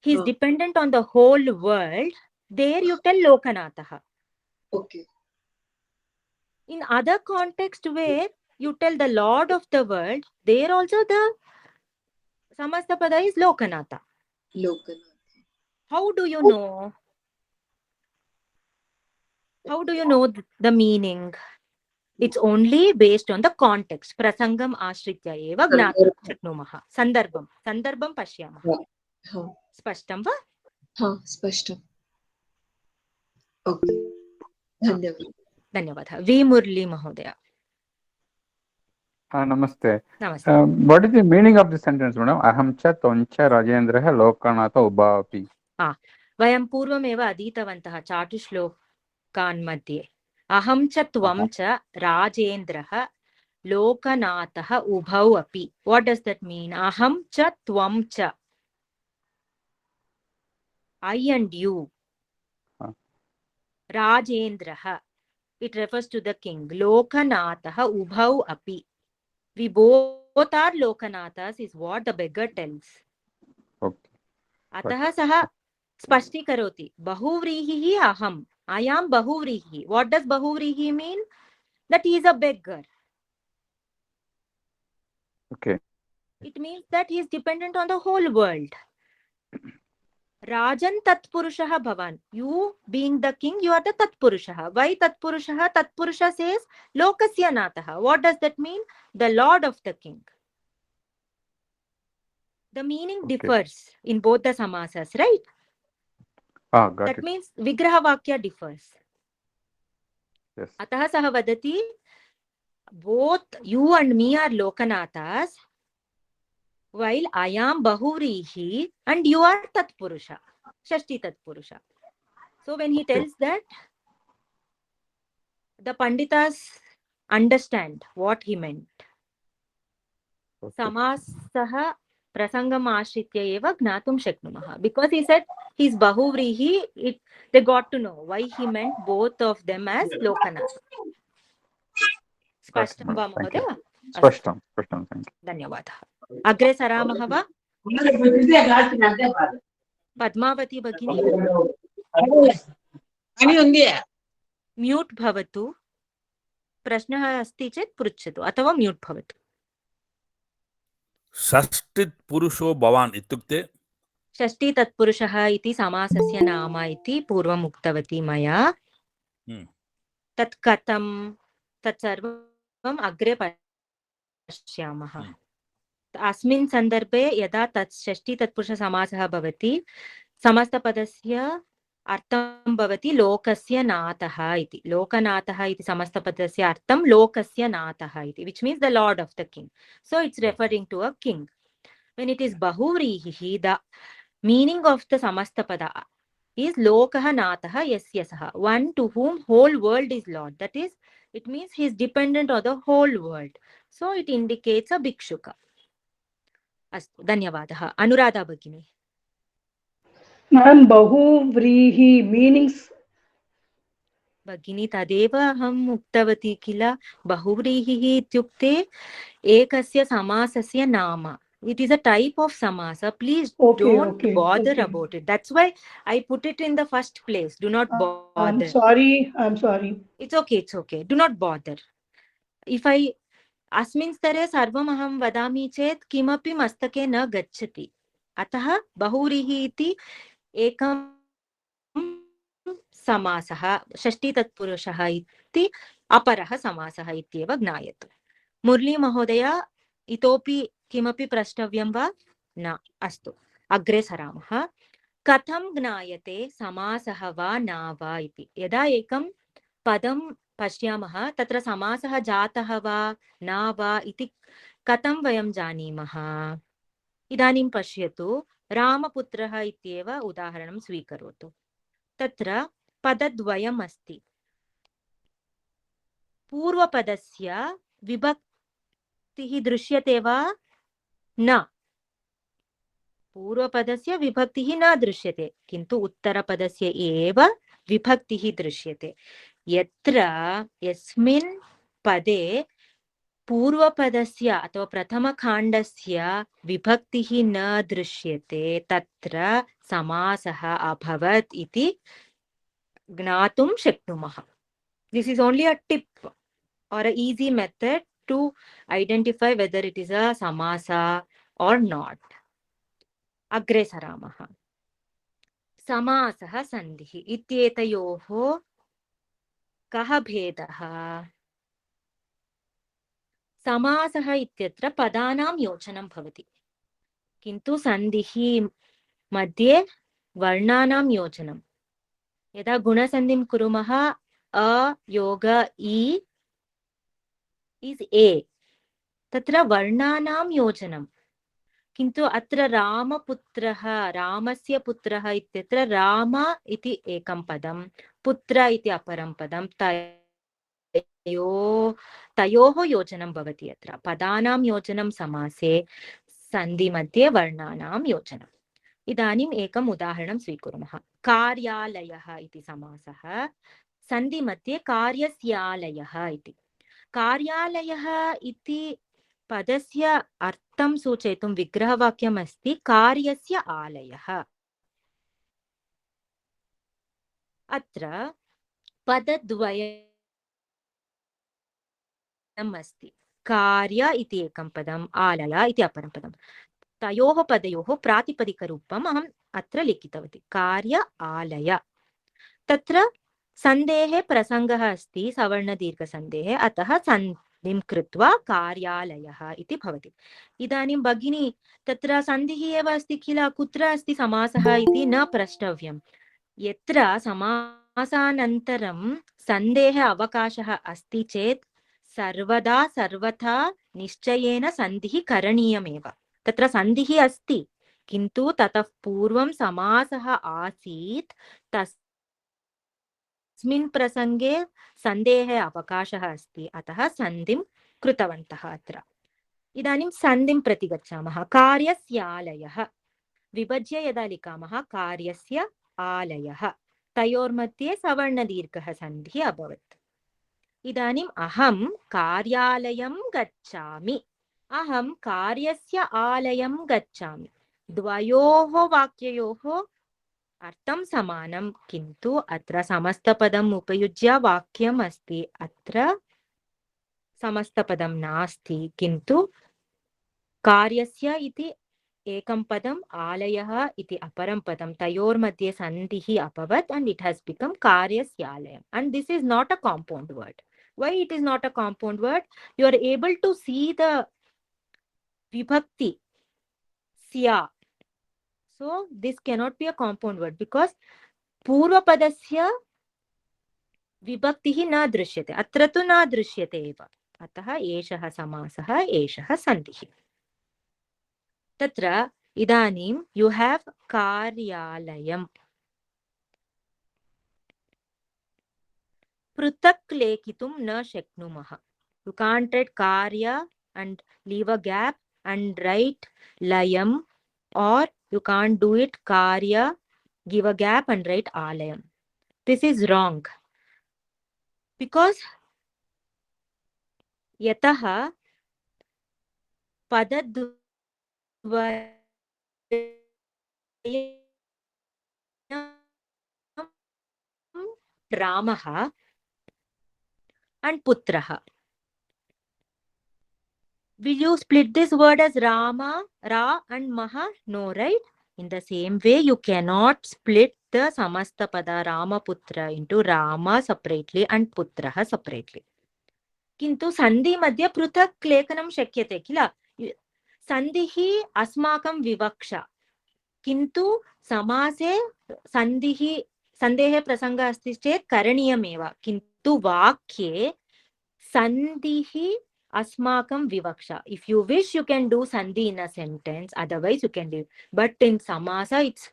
he is dependent on the whole world, there you tell Lokanatha. Okay. In other context where you tell the Lord of the world, there also the Samastapada is Lokanatha. Lokanatha. How do you know? How do you know the meaning? It's only based on the context. Prasangam ashritya eva gnata shaknumaha. Sandarbam pashyamaha. Spashtam va? Spashtam. Okay. Dhanyavadha. V. Murli Mahodaya. Namaste. Namaste. What is the meaning of the sentence, madam? Aham cha toncha rajendraha lokanatha ubapi. Vayam purvameva aditavantah chatuslokan madhye. Aham cha tvam cha rajendraha lokanatha ubhau api. What does that mean? Aham cha tvam cha. I and you. Rajendraha. It refers to the king. Lokanatha ubhau api. We both are Lokanathas is what the beggar tells. Okay. Ataha saha स्पष्टीकरोति. बहुव्रीहिः अहम्. I am bahuvrihi. What does bahuvrihi mean? That he is a beggar. Okay. It means that he is dependent on the whole world. Rajan Tatpurushah Bhavan. You being the king, you are the Tatpurushah. Why Tatpurushah? Tatpurusha says Lokasya Nataha. What does that mean? The lord of the king. The meaning differs in both the samasas, right? Got That it. means Vigraha Vakya differs. Yes. Ataha saha vadati, both you and me are Lokanathas, while I am Bahuvrihi and you are Tatpurusha, Shashti Tatpurusha. So when he tells that, the Panditas understand what he meant. Samasaha prasangam ashritya eva gnatum shaknumaha. Because he said he's Bahuvrihi, they got to know why he meant both of them as Lokanath. Spashtam va mahodaya? Spashtam. Thank you. धन्यवादः. अग्रे सरामः वा? पद्मावती भगिनी mute भवतु. प्रश्नः अस्ति चेत् पृच्छतु अथवा म्यूट् भवतु. षष्टित् पुरुषो भवान् इत्युक्ते षष्ठी तत्पुरुषः इति समासस्य नाम इति पूर्वम् उक्तवती मया. तत् कथं तत् सर्वम् अग्रे पश्यामः. अस्मिन् सन्दर्भे यदा तत् षष्ठी तत्पुरुष समासः भवति, समस्तपदस्य अर्थं भवति लोकस्य नाथः इति. लोकनाथः इति समस्तपदस्य अर्थं लोकस्य नाथः इति, which means the lord of the king. So it's referring to a king. When it is bahuvrihi, the meaning of the samastapada is lokah natah yasyasah, one to whom whole world is lord. That is, it means he is dependent on the whole world. So it indicates a bhikshuka. अस्तु, धन्यवादः. अनुराधा भगिनी. Madam बहुव्रीहि meanings भगिनी तदेव अहम् उक्तवती किल. बहुव्रीहिः इत्युक्ते एकस्य समासस्य नाम. It is a type of samasa. Please don't bother about it. That's why I put it in the first place. Do not bother. I'm sorry. It's okay. Do not bother. If I अस्मिन् स्तरे सर्वम् अहं वदामि चेत् किमपि मस्तके न गच्छति. अतः बहुव्रीहि इति एकं समासः, षष्ठी तत्पुरुषः इति अपरः समासः इत्येव ज्ञायतु. मुरली महोदय, इतोपि किमपि प्रष्टव्यं वा? न. अस्तु, अग्रे सरामः. कथं ज्ञायते समासः वा न वा इति. यदा एकं पदं पश्यामः तत्र समासः जातः वा न वा इति कथं वयं जानीमः? इदानीं पश्यतु, रामपुत्रः इत्येव उदाहरणं स्वीकरोतु. तत्र पदद्वयम् अस्ति. पूर्वपदस्य विभक्तिः दृश्यते वा? न. पूर्वपदस्य विभक्तिः न दृश्यते, किन्तु उत्तरपदस्य एव विभक्तिः दृश्यते. यत्र यस्मिन् पदे पूर्वपदस्य अथवा प्रथमकाण्डस्य विभक्तिः न दृश्यते तत्र समासः अभवत् इति ज्ञातुं शक्नुमः. This is only a tip or an easy method to identify whether it is a samasa or not. अग्रे सरामः. समासः सन्धिः इत्येतयोः कः भेदः? समासः इत्यत्र पदानां योजनं भवति, किन्तु सन्धिः मध्ये वर्णानां योजनं. यदा गुणसन्धिं कुर्मः अ योग इ इस् ए, तत्र वर्णानां योजनं. किन्तु अत्र रामपुत्रः, रामस्य पुत्रः इत्यत्र राम इति एकं पदं, पुत्र इति अपरं पदं, तयोः योजनं भवति. अत्र पदानां योजनं समासे, सन्धि मध्ये वर्णानां योजनम्. इदानीम् एकम् उदाहरणं स्वीकुर्मः. कार्यालयः इति समासः, सन्धि मध्ये कार्यस्यालयः इति. कार्यालयः इति पदस्य अर्थं सूचयितुं विग्रहवाक्यम् अस्ति कार्यस्य आलयः. अत्र पदद्वयम् अस्ति। कार्य इति एकं पदम्, आलय इति अपरं पदम्। तयोः पदयोः प्रातिपदिकरूपम् अहम् अत्र लिखितवती, कार्य आलय। तत्र सन्धेः प्रसङ्गः अस्ति, सवर्णदीर्घसन्धेः, अतः सन्धिं कृत्वा कार्यालयः इति भवति। इदानीं भगिनी तत्र सन्धिः एव अस्ति किल, कुत्र अस्ति समासः इति न प्रष्टव्यम्। यत्र समासानन्तरं सन्धेः अवकाशः अस्ति चेत् सर्वदा सर्वथा निश्चयेन सन्धिः करणीयमेव। तत्र सन्धिः अस्ति किन्तु ततः पूर्वं समासः आसीत्, तस्मिन् प्रसङ्गे सन्धेः अवकाशः अस्ति, अतः सन्धिं कृतवन्तः अत्र। इदानीं सन्धिं प्रति गच्छामः। कार्यस्यालयः विभज्य यदा लिखामः कार्यस्य आलयः, तयोर्मध्ये सवर्णदीर्घः सन्धिः अभवत्। इदानीम् अहं कार्यालयं गच्छामि, अहं कार्यस्य आलयं गच्छामि। द्वयोः वाक्ययोः अर्थं समानं, किन्तु अत्र समस्तपदम् उपयुज्य वाक्यम् अस्ति, अत्र समस्तपदं नास्ति, किन्तु कार्यस्य इति एकं पदम्, आलयः इति अपरं पदं, तयोर्मध्ये सन्धिः अभवत् and it has become कार्यस्यालयम्. And this is not a compound word. Why it is not a compound word? You are able to see the vibhakti sya. So this cannot be a compound word because पूर्वपदस्य विभक्तिः न दृश्यते, अत्र तु न दृश्यते एव, अतः एषः समासः, एषः सन्धिः। तत्र इदानीं you have कार्यालयम्, पृथक् लेखितुं न शक्नुमः। You can't write कार्य and leave a gap and write layam, or you can't do it कार्य, give a gap and write आलयम्. This is wrong because यतः पदद्वयम् रामः and पुत्रः. Will you split this word as Rama, Ra and Maha? No, right? In the same way, you cannot split the Samastapada Ramaputra into Rama separately and Putraha separately. किन्तु सन्धि मध्ये पृथक् लेखनं शक्यते किल, सन्धिः अस्माकं विवक्षा, किन्तु समासे सन्धेः प्रसङ्गः अस्ति चेत् करणीयमेव, किन्तु वाक्ये सन्धिः अस्माकं विवक्षा. If you wish, you can do sandhi in a sentence, otherwise you can leave. But in samasa, it's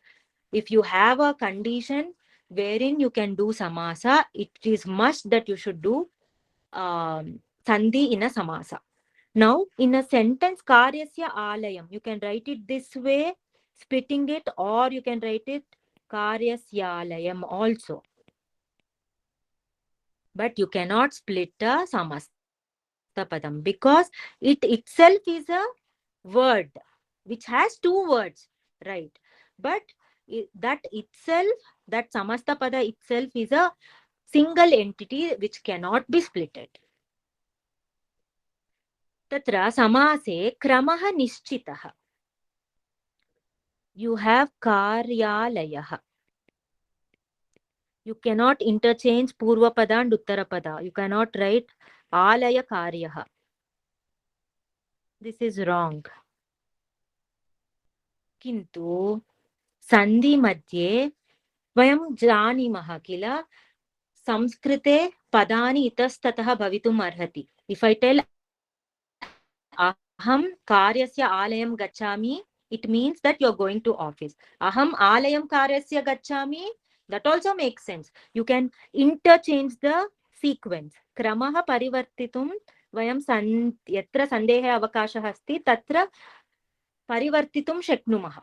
if you have a condition wherein you can do samasa, it is must that you should do sandhi in a samasa. Now, in a sentence, karyasya alayam, you can write it this way, splitting it, or you can write it karyasya alayam also. But you cannot split a samastapadam because it itself is a word which has two words, right? But that itself, that samastapada itself is a single entity which cannot be splitted. Tatra samase kramaha nischitaha. You have karyalayah. You cannot interchange purvapada and uttarapada. You cannot write alaya karyaha. This is wrong. Kintu sandhi madhye vayam janimah kila samskrite padani itastatah bhavitum arhati. If I tell aham karyasya alayam gachami, it means that you are going to office. Aham alayam karyasya gachami, that also makes sense. You can interchange the sequence. Kramaha parivartitum vayam yatra sandehe avakashah asti tatra parivartitum shaknumaha.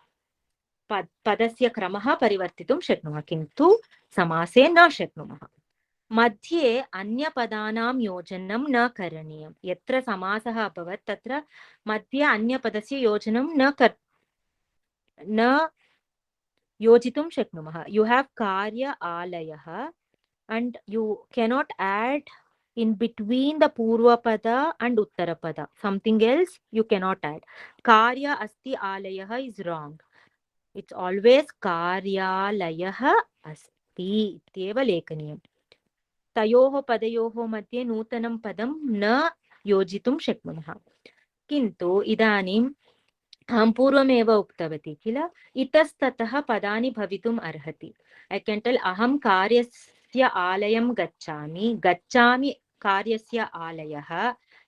Padasya kramaha parivartitum shaknumaha. Kintu samase na shaknumaha. मध्ये अन्यपदानां योजनं न करणीयं. यत्र समासः अभवत् तत्र मध्ये अन्यपदस्य योजनं न योजितुं शक्नुमः. You have karya alayah and you cannot add in between the purvapada and uttarapada. Something else you cannot add. Karya asti alayah is wrong. It's always karyalayah asti ityeva lekaniyam. तयोः पदयोः मध्ये नूतनं पदं न योजितुं शक्नुमः. किन्तु इदानीम् अहं पूर्वमेव उक्तवती किल, इतस्ततः पदानि भवितुम् अर्हति. ऐ केन् टेल् अहं कार्यस्य आलयं गच्छामि, गच्छामि कार्यस्य आलयः,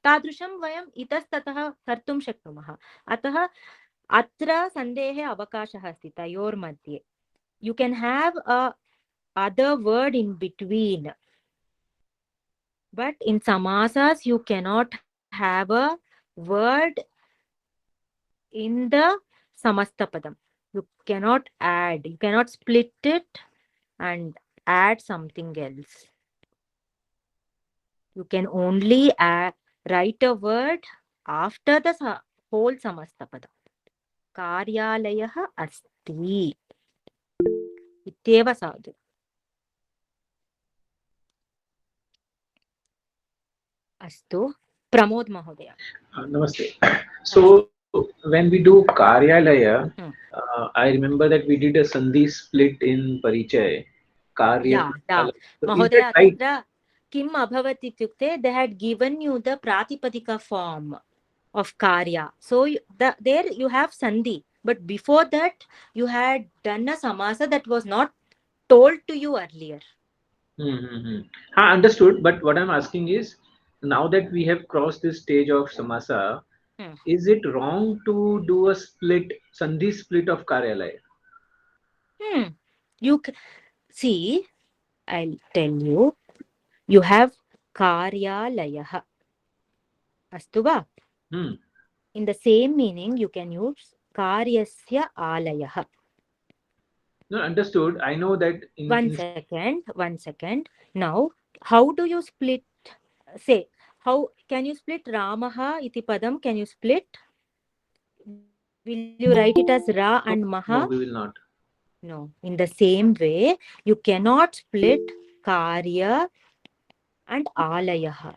तादृशं वयम् इतस्ततः कर्तुं शक्नुमः. अतः अत्र सन्देहे अवकाशः अस्ति तयोर्मध्ये. You can have another word in between. But in samasas, you cannot have a word in the samasta padam. You cannot add, you cannot split it and add something else. You can only write a word after the whole samasta padam. Karyalayah asti. Ityeva sadhu. Astu. Pramod Mahodaya. Namaste. So when we do Karyalaya, I remember that we did a Sandhi split in Parichay. Karya. Yeah. Mahodaya, tatra kim abhavat ityukte, they had given you the pratipadika form of Karya. So there you have Sandhi. But before that, you had done a Samasa that was not told to you earlier. Understood. But what I'm asking is, now that we have crossed this stage of Samasa, is it wrong to do a split, Sandhi split of Karyalaya? You see, I'll tell you. You have Karyalayah. Astuva. In the same meaning, you can use Karyasya Alayah. No, understood. I know that. One second. Now, how do you split? Say, how can you split Ramaha iti padam? Can you split? Will you write it as Ra and Maha? No, we will not. No. In the same way, you cannot split Karya and Alayah.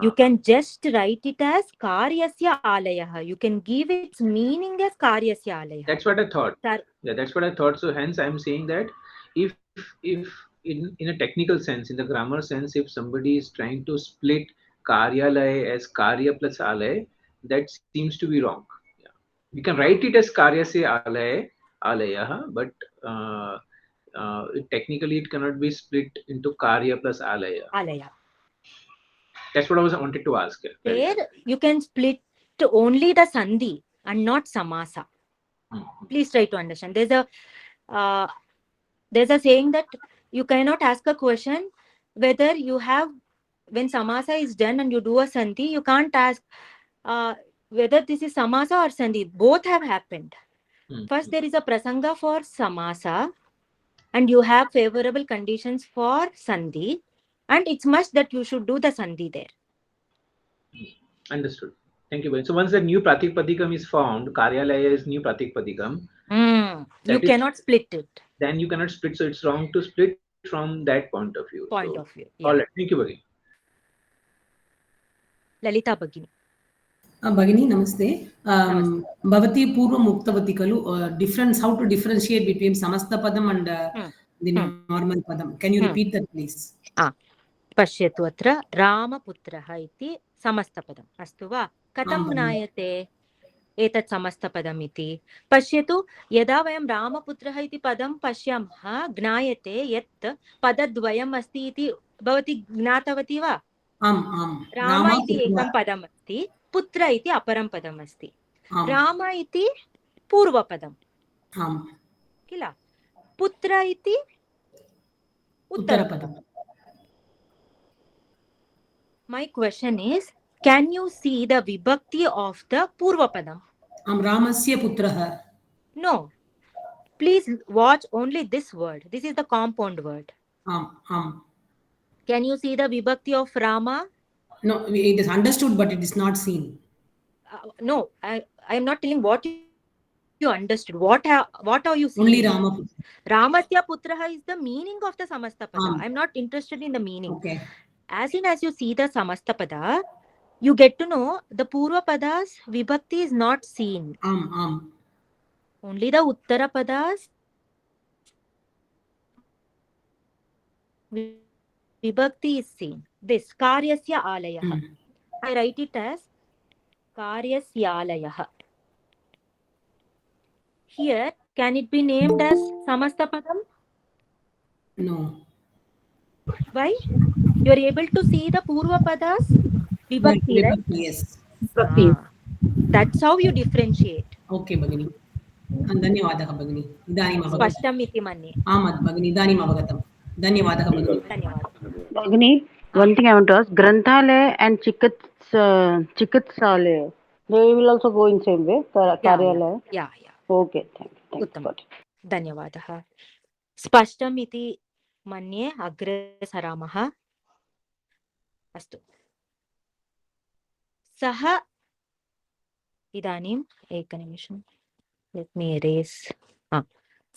You can just write it as Karyasya Alayah. You can give its meaning as Karyasya Alayah. That's what I thought. Yeah, that's what I thought. So hence I'm saying that if in a technical sense, in the grammar sense, if somebody is trying to split Karyalaya as Karya plus Alaya, that seems to be wrong. Yeah. We can write it as Karyasya Alaya, but technically it cannot be split into Karya plus Alaya. That's what I wanted to ask. There you can split only the Sandhi and not Samasa. Please try to understand. There's a saying that you cannot ask a question whether you have, when Samasa is done and you do a Sandhi, you can't ask whether this is Samasa or Sandhi. Both have happened. First, there is a Prasanga for Samasa and you have favorable conditions for Sandhi, and it's must that you should do the Sandhi there. Understood. Thank you. So once the new Pratikpadikam is found, Karyalaya is new Pratikpadikam. You cannot split it. Then you cannot split. So it's wrong to split from that point of view. Yeah. All right. Thank you, Bhagini. Lalita Bhagini. Bhagini, namaste. Bhavati Purvam Uktavati Kalu, difference, how to differentiate between Samasta Padam and the normal Padam. Can you repeat that, please? Pashyatu atra Ramaputraha iti Samastapadam. Astu va? Katam gnayate etat Samastapadam iti. Pashyatu yada vayam Ramaputraha iti padam pashyamha gnayate yet padadvayam asti iti bhavati gnatavati va? Rama iti ekam padam asti, Putra iti aparam padam asti. Rama iti purva padam. Kila? Putra iti uttara padam. My question is, can you see the vibhakti of the Purva Padam? Ramasya Putraha. No. Please watch only this word. This is the compound word. Can you see the vibhakti of Rama? No, it is understood, but it is not seen. No, I am not telling what you you understood? What are you seeing? Only Ramaputra. Ramasya Putraha is the meaning of the Samastapada. Am. I'm not interested in the meaning. Okay. As soon as you see the Samastapada, you get to know the Purva Padas Vibhakti is not seen. Am. Only the Uttara Padas Vibhakti is seen. This Karyasya Alayah. I write it as Karyasya Alayah. Here, can it be named as Samastapadam? No. Why? You are able to see the Purva Padas Vibhakti, right? Yes. That's how you differentiate. Okay, Bhagini. धन्यवादः भगिनी इदानीम् अवगतम् स्पष्टम् इति मन्ये आम् भगिनी इदानीम् अवगतम् धन्यवादः भगिनी Bhagini, one thing I want to ask, Granthalaya and Chikitsalaya, they will also go in same way, Karyalaya? Yeah. Okay, thank you. उत्तमं धन्यवादः स्पष्टम् इति मन्ये अग्रे सरामः अस्तु सः इदानीम् एकनिमिषम् लेट् मी एरेस्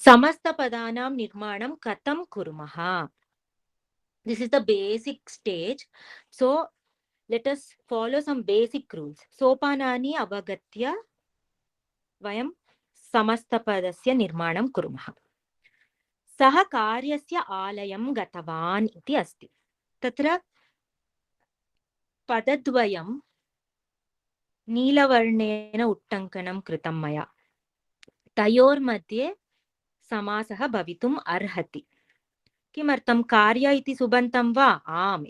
समस्तपदानां निर्माणं कथं कुर्मः This is the basic stage. So let us follow some basic rules. Sopanani avagatya vayam samastapadasya nirmanam kurumah. Saha karyasya alayam gatavan iti asti. Tatra padadvayam नीलवर्णेन उत्टङ्कनं कृतं मया तयोर्मध्ये समासः भवितुम् अर्हति किमर्थं कार्य इति सुबन्तं वा आम्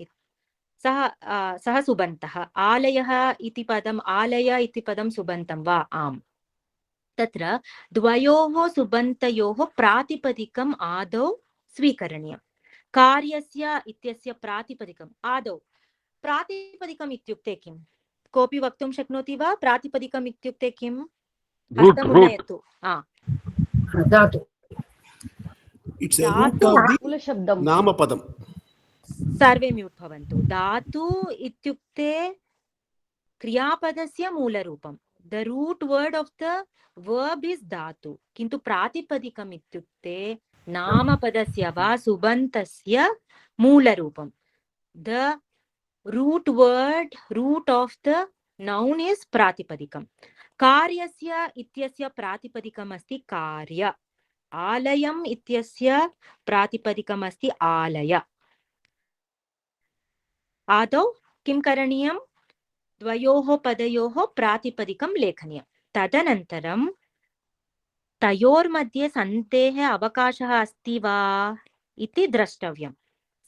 सः सुबन्तः आलयः इति पदम् आलय इति पदं सुबन्तं वा आम् तत्र द्वयोः सुबन्तयोः प्रातिपदिकम् आदौ स्वीकरणीयं कार्यस्य इत्यस्य प्रातिपदिकम् आदौ प्रातिपदिकम् इत्युक्ते किम् कोऽपि वक्तुं शक्नोति वा प्रातिपदिकम् इत्युक्ते किम् हस्तमुन्नयतु धातु it's a root of the मूलशब्दं नामपदं सर्वे म्यूट् भवन्तु धातु इत्युक्ते क्रियापदस्य मूलरूपं the root word of the verb is धातु किन्तु प्रातिपदिकम् इत्युक्ते नामपदस्य वा सुबन्तस्य मूलरूपं the root word root of the noun is pratipadikam karyasya ityasya pratipadikam asti karya alayam ityasya pratipadikam asti alaya adau kim karaniyam dvayoh padayoh pratipadikam lekhaniyam tadanantaram tayor madhye sandehe avakashah asti va iti drashtavyam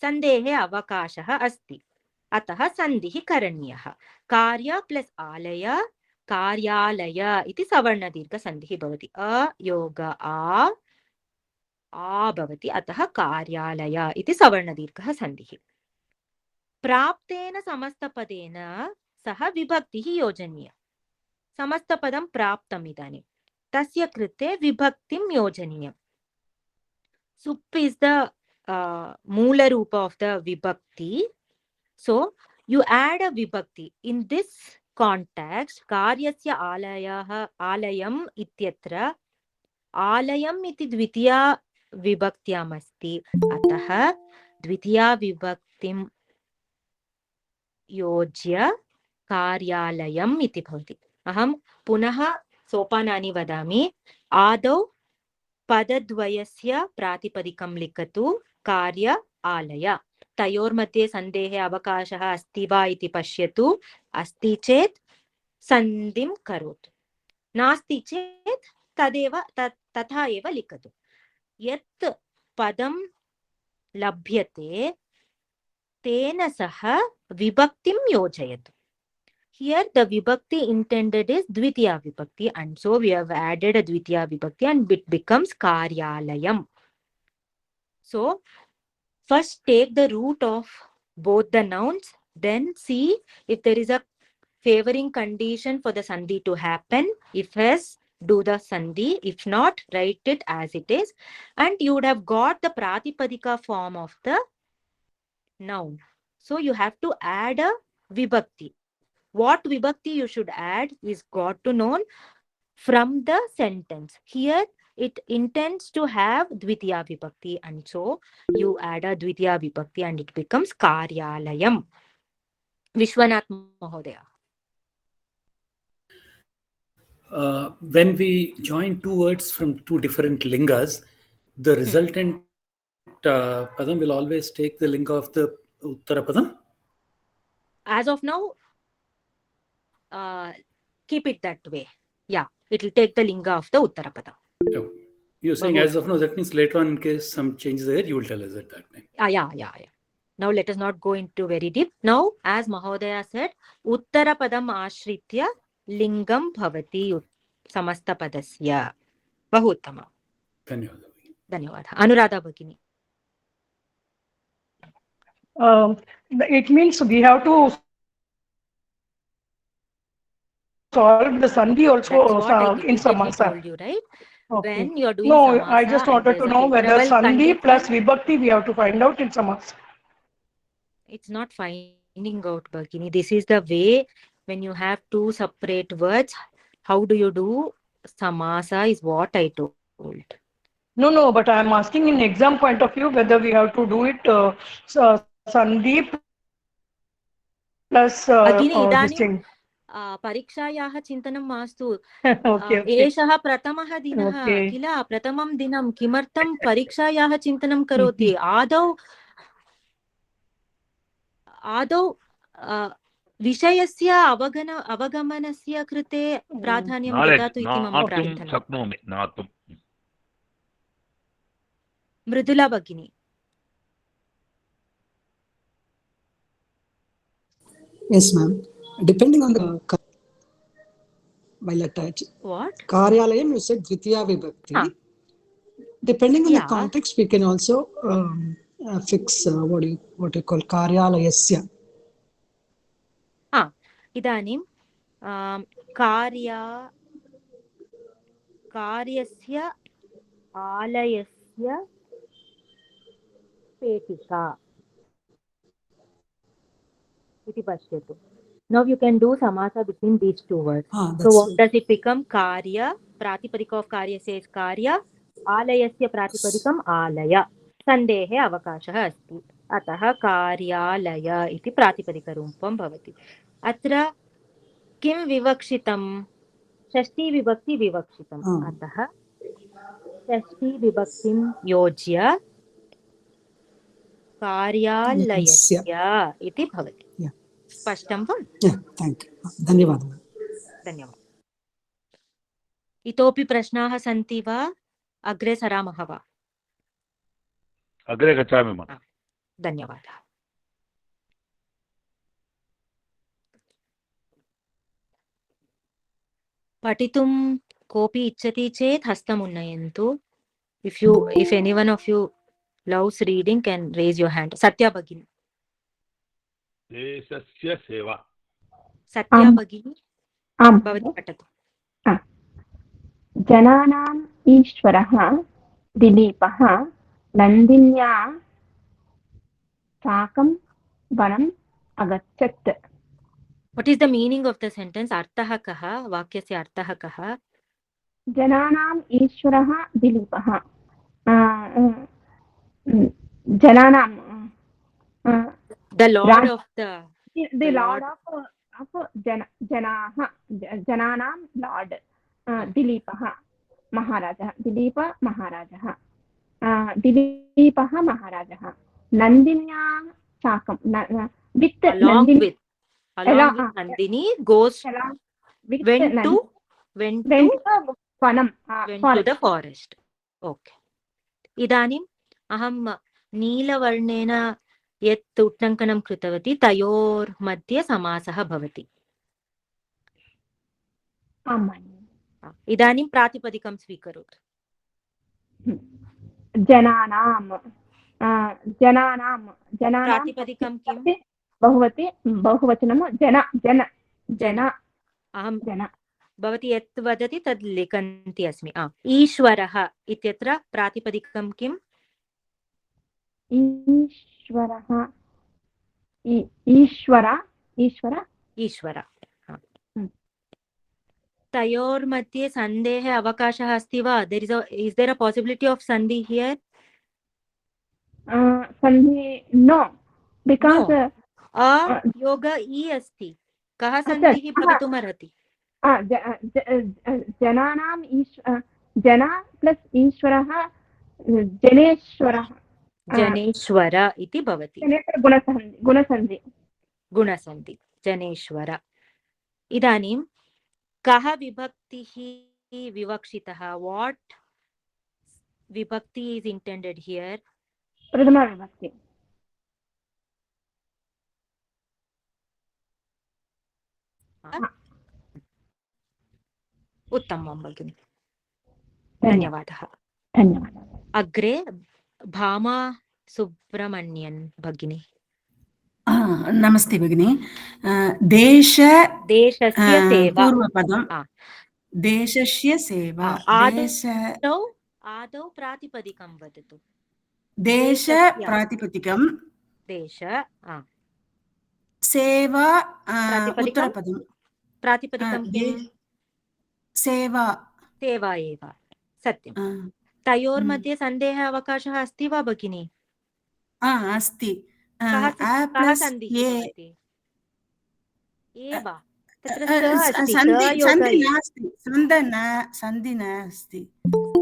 sandehe avakashah asti अतः सन्धिः करणीयः कार्य plus आलय कार्यालय इति सवर्णदीर्घसन्धिः भवति अयोग आ भवति अतः कार्यालय इति सवर्णदीर्घः सन्धिः प्राप्तेन समस्तपदेन सह विभक्तिः योजनीया समस्तपदं प्राप्तम् इदानीं तस्य कृते विभक्तिं योजनीयं सुप् इस् द मूलरूप ऑफ द विभक्ति. So you add a vibhakti. In this context, karyasya alayam ityatra alayam iti dvitiya vibhaktyam asti. Atah dvitiya vibhaktim yojya karyalayam iti bhavati. Aham punaha sopanani vadami. Adau padadvayasya pratipadikam likatu karya alaya. तयोर्मध्ये सन्देहे अवकाशः अस्ति वा इति पश्यतु अस्ति चेत् सन्धिं करोतु नास्ति चेत् तदेव तथा एव लिखतु यत् पदं लभ्यते तेन सह विभक्तिं योजयतु. Here the vibhakti intended is dvitiya vibhakti and so we have added a dvitiya vibhakti and it becomes karyalayam. So first take the root of both the nouns, then see if there is a favoring condition for the sandhi to happen. If yes, do the sandhi. If not, write it as it is. And you would have got the pratipadika form of the noun. So you have to add a vibhakti. What vibhakti you should add is got to know from the sentence. Here it intends to have dvitiya vibhakti, and so you add a dvitiya vibhakti and it becomes karyalayam. Vishwanath Mahodaya. When we join two words from two different lingas, the resultant padam will always take the linga of the uttara padam. As of now, keep it that way. Yeah, it will take the linga of the uttara padam. Oh, you're saying as of now, that means later on, in case some changes there, you will tell us at that time. Yeah. Now let us not go into very deep. Now, as Mahodaya said, uttara padam ashritya lingam bhavati samasta padasya. Bahu uttama. Dhanyawad. Anuradha Bhagini. It means we have to solve the sandhi also in Samasa. Told you, right? Okay. When you are doing No, Samasa, I just wanted to know whether sandhi plus vibhakti we have to find out in Samasa. It's not finding out, Bhagini. This is the way when you have two separate words. How do you do Samasa is what I told. No, but I am asking in exam point of view whether we have to do it sandhi plus this thing. परीक्षायाः चिन्तनं मास्तु Okay. एषः प्रथमः दिनः किल प्रथमं दिनं किमर्थं परीक्षायाः चिन्तनं करोति आदौ विषयस्य अवगमनस्य कृते प्राधान्यं ददातु इति मम प्रार्थना मृदुला भगिनी Yes, ma'am. Depending on the what Karyalayam, you said Dvitiya Vibhakti. Depending on the context, we can also fix what you call Karyalayasya. इदानीं कार्यस्य आलयस्य पेटिका इति पश्यतु. Now you can do samasa between these two words. So what does it become? Karya, pratipadika of karya says karya, alayasya pratipadikam alaya. Sandehe avakashah asti. Atah karyalaya iti pratipadikarumpam bhavati. Atra kim vivakshitam? Shashti vibhakti vivakshitam. Atah shashti vibhaktim yojya कार्यालयस्य इति भवति. स्पष्टं वा? Thank you. धन्यवादः. धन्यवादः. इतोपि प्रश्नाः सन्ति वा? अग्रे सरामः वा? अग्रे गच्छामि. धन्यवादः. पठितुं कोऽपि इच्छति चेत् हस्तम् उन्नयन्तु. If any one of you loves reading, can raise your hand. Satya Bhagini. देशस्य सेवा. Satya Bhagini. भवती पठतु. जनानाम् ईश्वरः दिलीपः नन्दिन्या साकं वनम् अगच्छत्. What is the meaning of the sentence? अर्थः कः? वाक्यस्य अर्थः कः? जनानाम् ईश्वरः दिलीपः. जनानां the lord of the lord of जनाः जनानां lord दिलीपः महाराजः. दिलीप महाराजः. दिलीपः महाराजः. नन्दिन्या साकं with along with Nandini goes went to वनं went to the forest. Okay. इदानीम् अहं नीलवर्णेन यत् उट्टङ्कनं कृतवती तयोर्मध्ये समासः भवति. इदानीं प्रातिपदिकं स्वीकरोतु. जनानां प्रातिपदिकं किं? बहुवचनं जन. अहं भवती यत् वदति तद् लिखन्ति अस्मि. ईश्वरः इत्यत्र प्रातिपदिकं किम्? ईश्वरः ईश्वर. ईश्वर. तयोर्मध्ये सन्धेः अवकाशः अस्ति वा? Is there a possibility of sandhi here? Sandhi, no, because No. Yoga E अस्ति. कः सन्धिः भवितुमर्हति? जनानाम् जना प्लस् ईश्वरः जनेश्वरः जनेश्वर इति भवति. गुणसन्धि जनेश्वर. इदानीं कः विभक्तिः विवक्षितः? What vibhakti is intended here? प्रथमा विभक्ति. उत्तमं भगिनि, धन्यवादः. अग्रे भामा सुब्रह्मण्यन् भगिनी. नमस्ते भगिनी. देशस्य सेवा पूर्वपदं देशस्य सेवा. आदौ प्रातिपदिकं वदतु. देश प्रातिपदिकं देश सेवा उत्तरपदं प्रातिपदिकं सेवा एव. सत्यं. तयोर्मध्ये सन्धेः अवकाशः अस्ति वा भगिनी? अस्ति.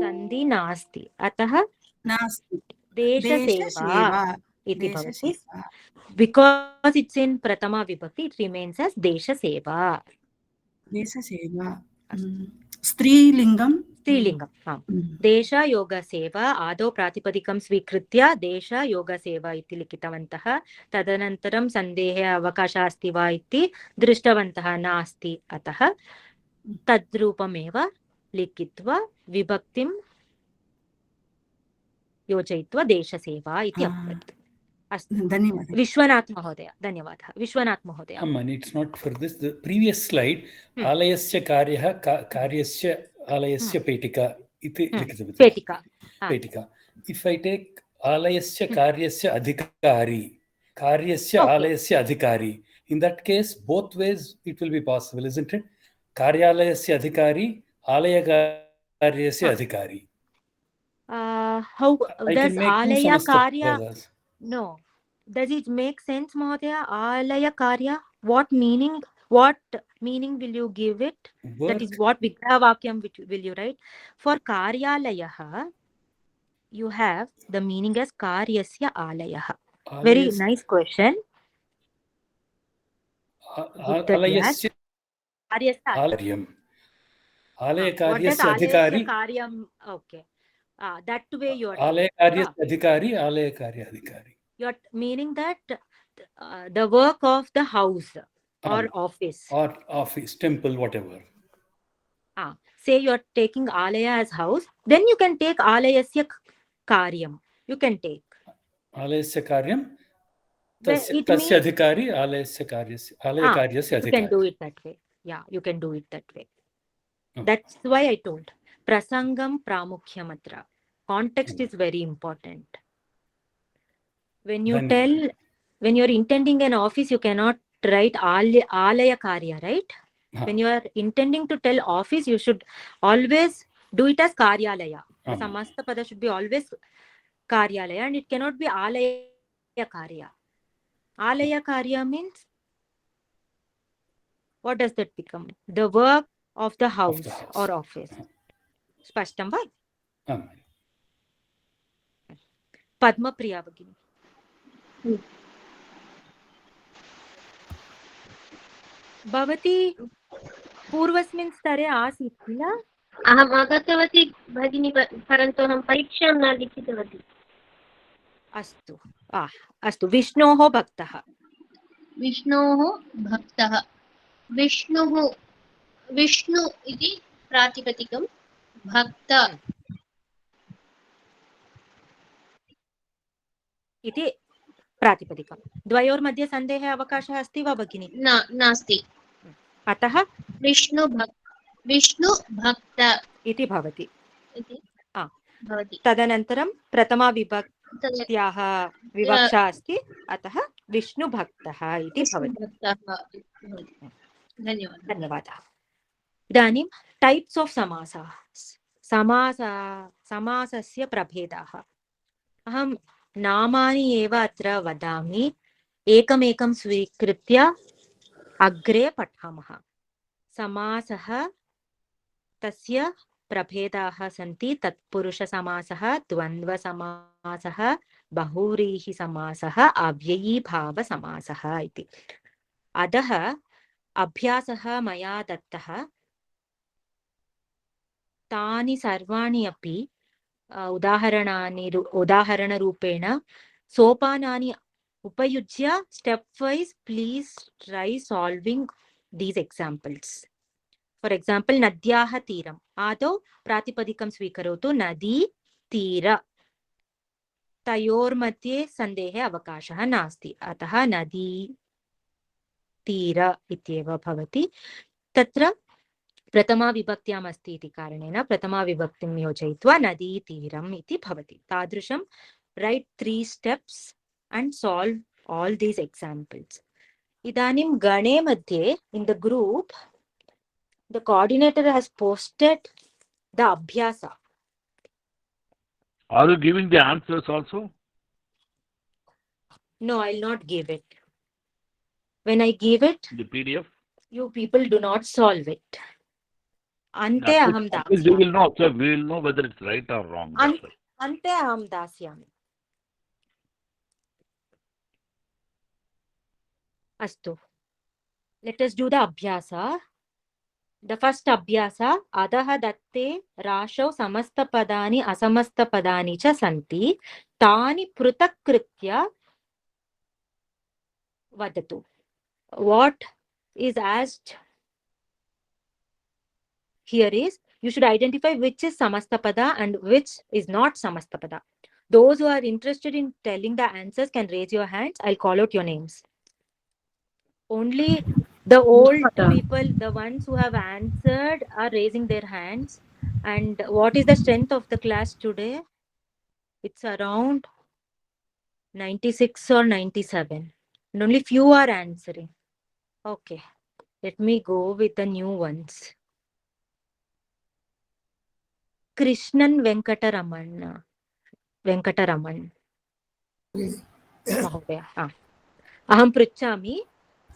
सन्धि नास्ति, अतः देशसेवा इति भवति. Because it's in pratama vibhakti, it remains as देशसेवा. स्त्रीलिङ्गं देश योगसेवा. आदौ प्रातिपदिकं स्वीकृत्य देश योगसेवा इति लिखितवन्तः. तदनन्तरं सन्धेः अवकाशः अस्ति वा इति दृष्टवन्तः, नास्ति. अतः तद्रूपमेव लिखित्वा विभक्तिं योजयित्वा देशसेवा इति अभवत्. अस्तु, धन्यवादः. विश्वनाथ महोदय. धन्यवादः. विश्वनाथ महोदय. It's not for this. The previous slide, आलयस्य कार्यः कार्यस्य आलयस्य पेटिका इति लिखितवती. पेटिका. If I take आलयस्य कार्यस्य अधिकारी, कार्यस्य आलयस्य अधिकारी, in that case both ways it will be possible, isn't it? कार्यालयस्य अधिकारी, आलयकार्यस्य अधिकारी. How does alaya karya? No. Does it make sense, Mahodaya? Alaya karya? What meaning will you give it? That is what vigraha vakyam will you write? For karyalayaha, you have the meaning as karyasya alayaha. Very nice question. आलयस्य कार्यं आलयकार्यस्य अधिकारी. Okay. That way you are आलयकार्यस्य अधिकारी, आलयकार्य अधिकारी. You are meaning that the work of the house or office. Or office, temple, whatever. Say you are taking alaya as house, then you can take alayasya karyam. You can take. Alayasya karyam, tasya adhikari, alayasya karyasya, alayakaryasya adhikari. You can do it that way. Yeah, you can do it that way. That's why I told. Prasangam pramukhyamatra. Context is very important. When you when you're intending an office, you cannot write alaya karya, right? When you are intending to tell office, you should always do it as karyalaya. The samasta pada should be always karyalaya, and it cannot be alaya karya. Alaya karya means, what does that become? The work of the house or office. Spashtam va? Padma Priya Bhagini. भवती पूर्वस्मिन् स्तरे आसीत् किल? अहम् आगतवती भगिनी, परन्तु अहं परीक्षां न लिखितवती. अस्तु अस्तु. विष्णोः भक्तः. विष्णु इति प्रातिपदिकं, भक्त इति प्रातिपदिकं. द्वयोर्मध्ये सन्धेः अवकाशः अस्ति वा भगिनी? नास्ति. अतः विष्णु भक्त इति भवति. तदनन्तरं प्रथमा विभक्त्याः विवक्षा अस्ति, अतः विष्णुभक्तः इति भवति. धन्यवादः. इदानीं टैप्स् आफ् समासः समासस्य प्रभेदाः अहं नामानि एव अत्र वदामि एकमेकं स्वीकृत्य अग्रे पठामः समासः तस्य प्रभेदाः सन्ति तत्पुरुषसमासः द्वन्द्वसमासः बहुव्रीहिसमासः अव्ययीभावसमासः इति अतः अभ्यासः मया दत्तः तानि सर्वाणि अपि उदाहरणरूपेण सोपानानि उपयुज्य step wise please try solving these examples for example नद्याः तीरम् आदौ प्रातिपदिकं स्वीकरोतु नदी तीर तयोर्मध्ये सन्देहे अवकाशः नास्ति अतः नदी तीर इत्येव भवति तत्र प्रथमा विभक्त्याम् अस्ति इति कारणेन प्रथमा विभक्तिं योजयित्वा नदी तीरम् इति भवति तादृशं right 3 steps and solve all these examples इदानीं गणे मध्ये in the group the coordinator has posted the abhyasa Are you giving the answers also? No, I'll not give it. When I give it The PDF? you people do not solve it ante aham At least we will know, so we will know whether it's right or wrong. ante aham dasyami astu let us do the abhyasa the first abhyasa adah datte rashau samastapadaani asamastapadaani cha santi taani prutakritya vadatu what is asked here is you should identify which is samastapada and which is not samastapada. Those who are interested in telling the answers can raise your hands. I'll call out your names. Only the old people, the ones who have answered, are raising their hands. And what is the strength of the class today? It's around 96 or 97. And only few are answering. Okay, let me go with the new ones. Krishnan Venkataraman महोदय अहं पृच्छामि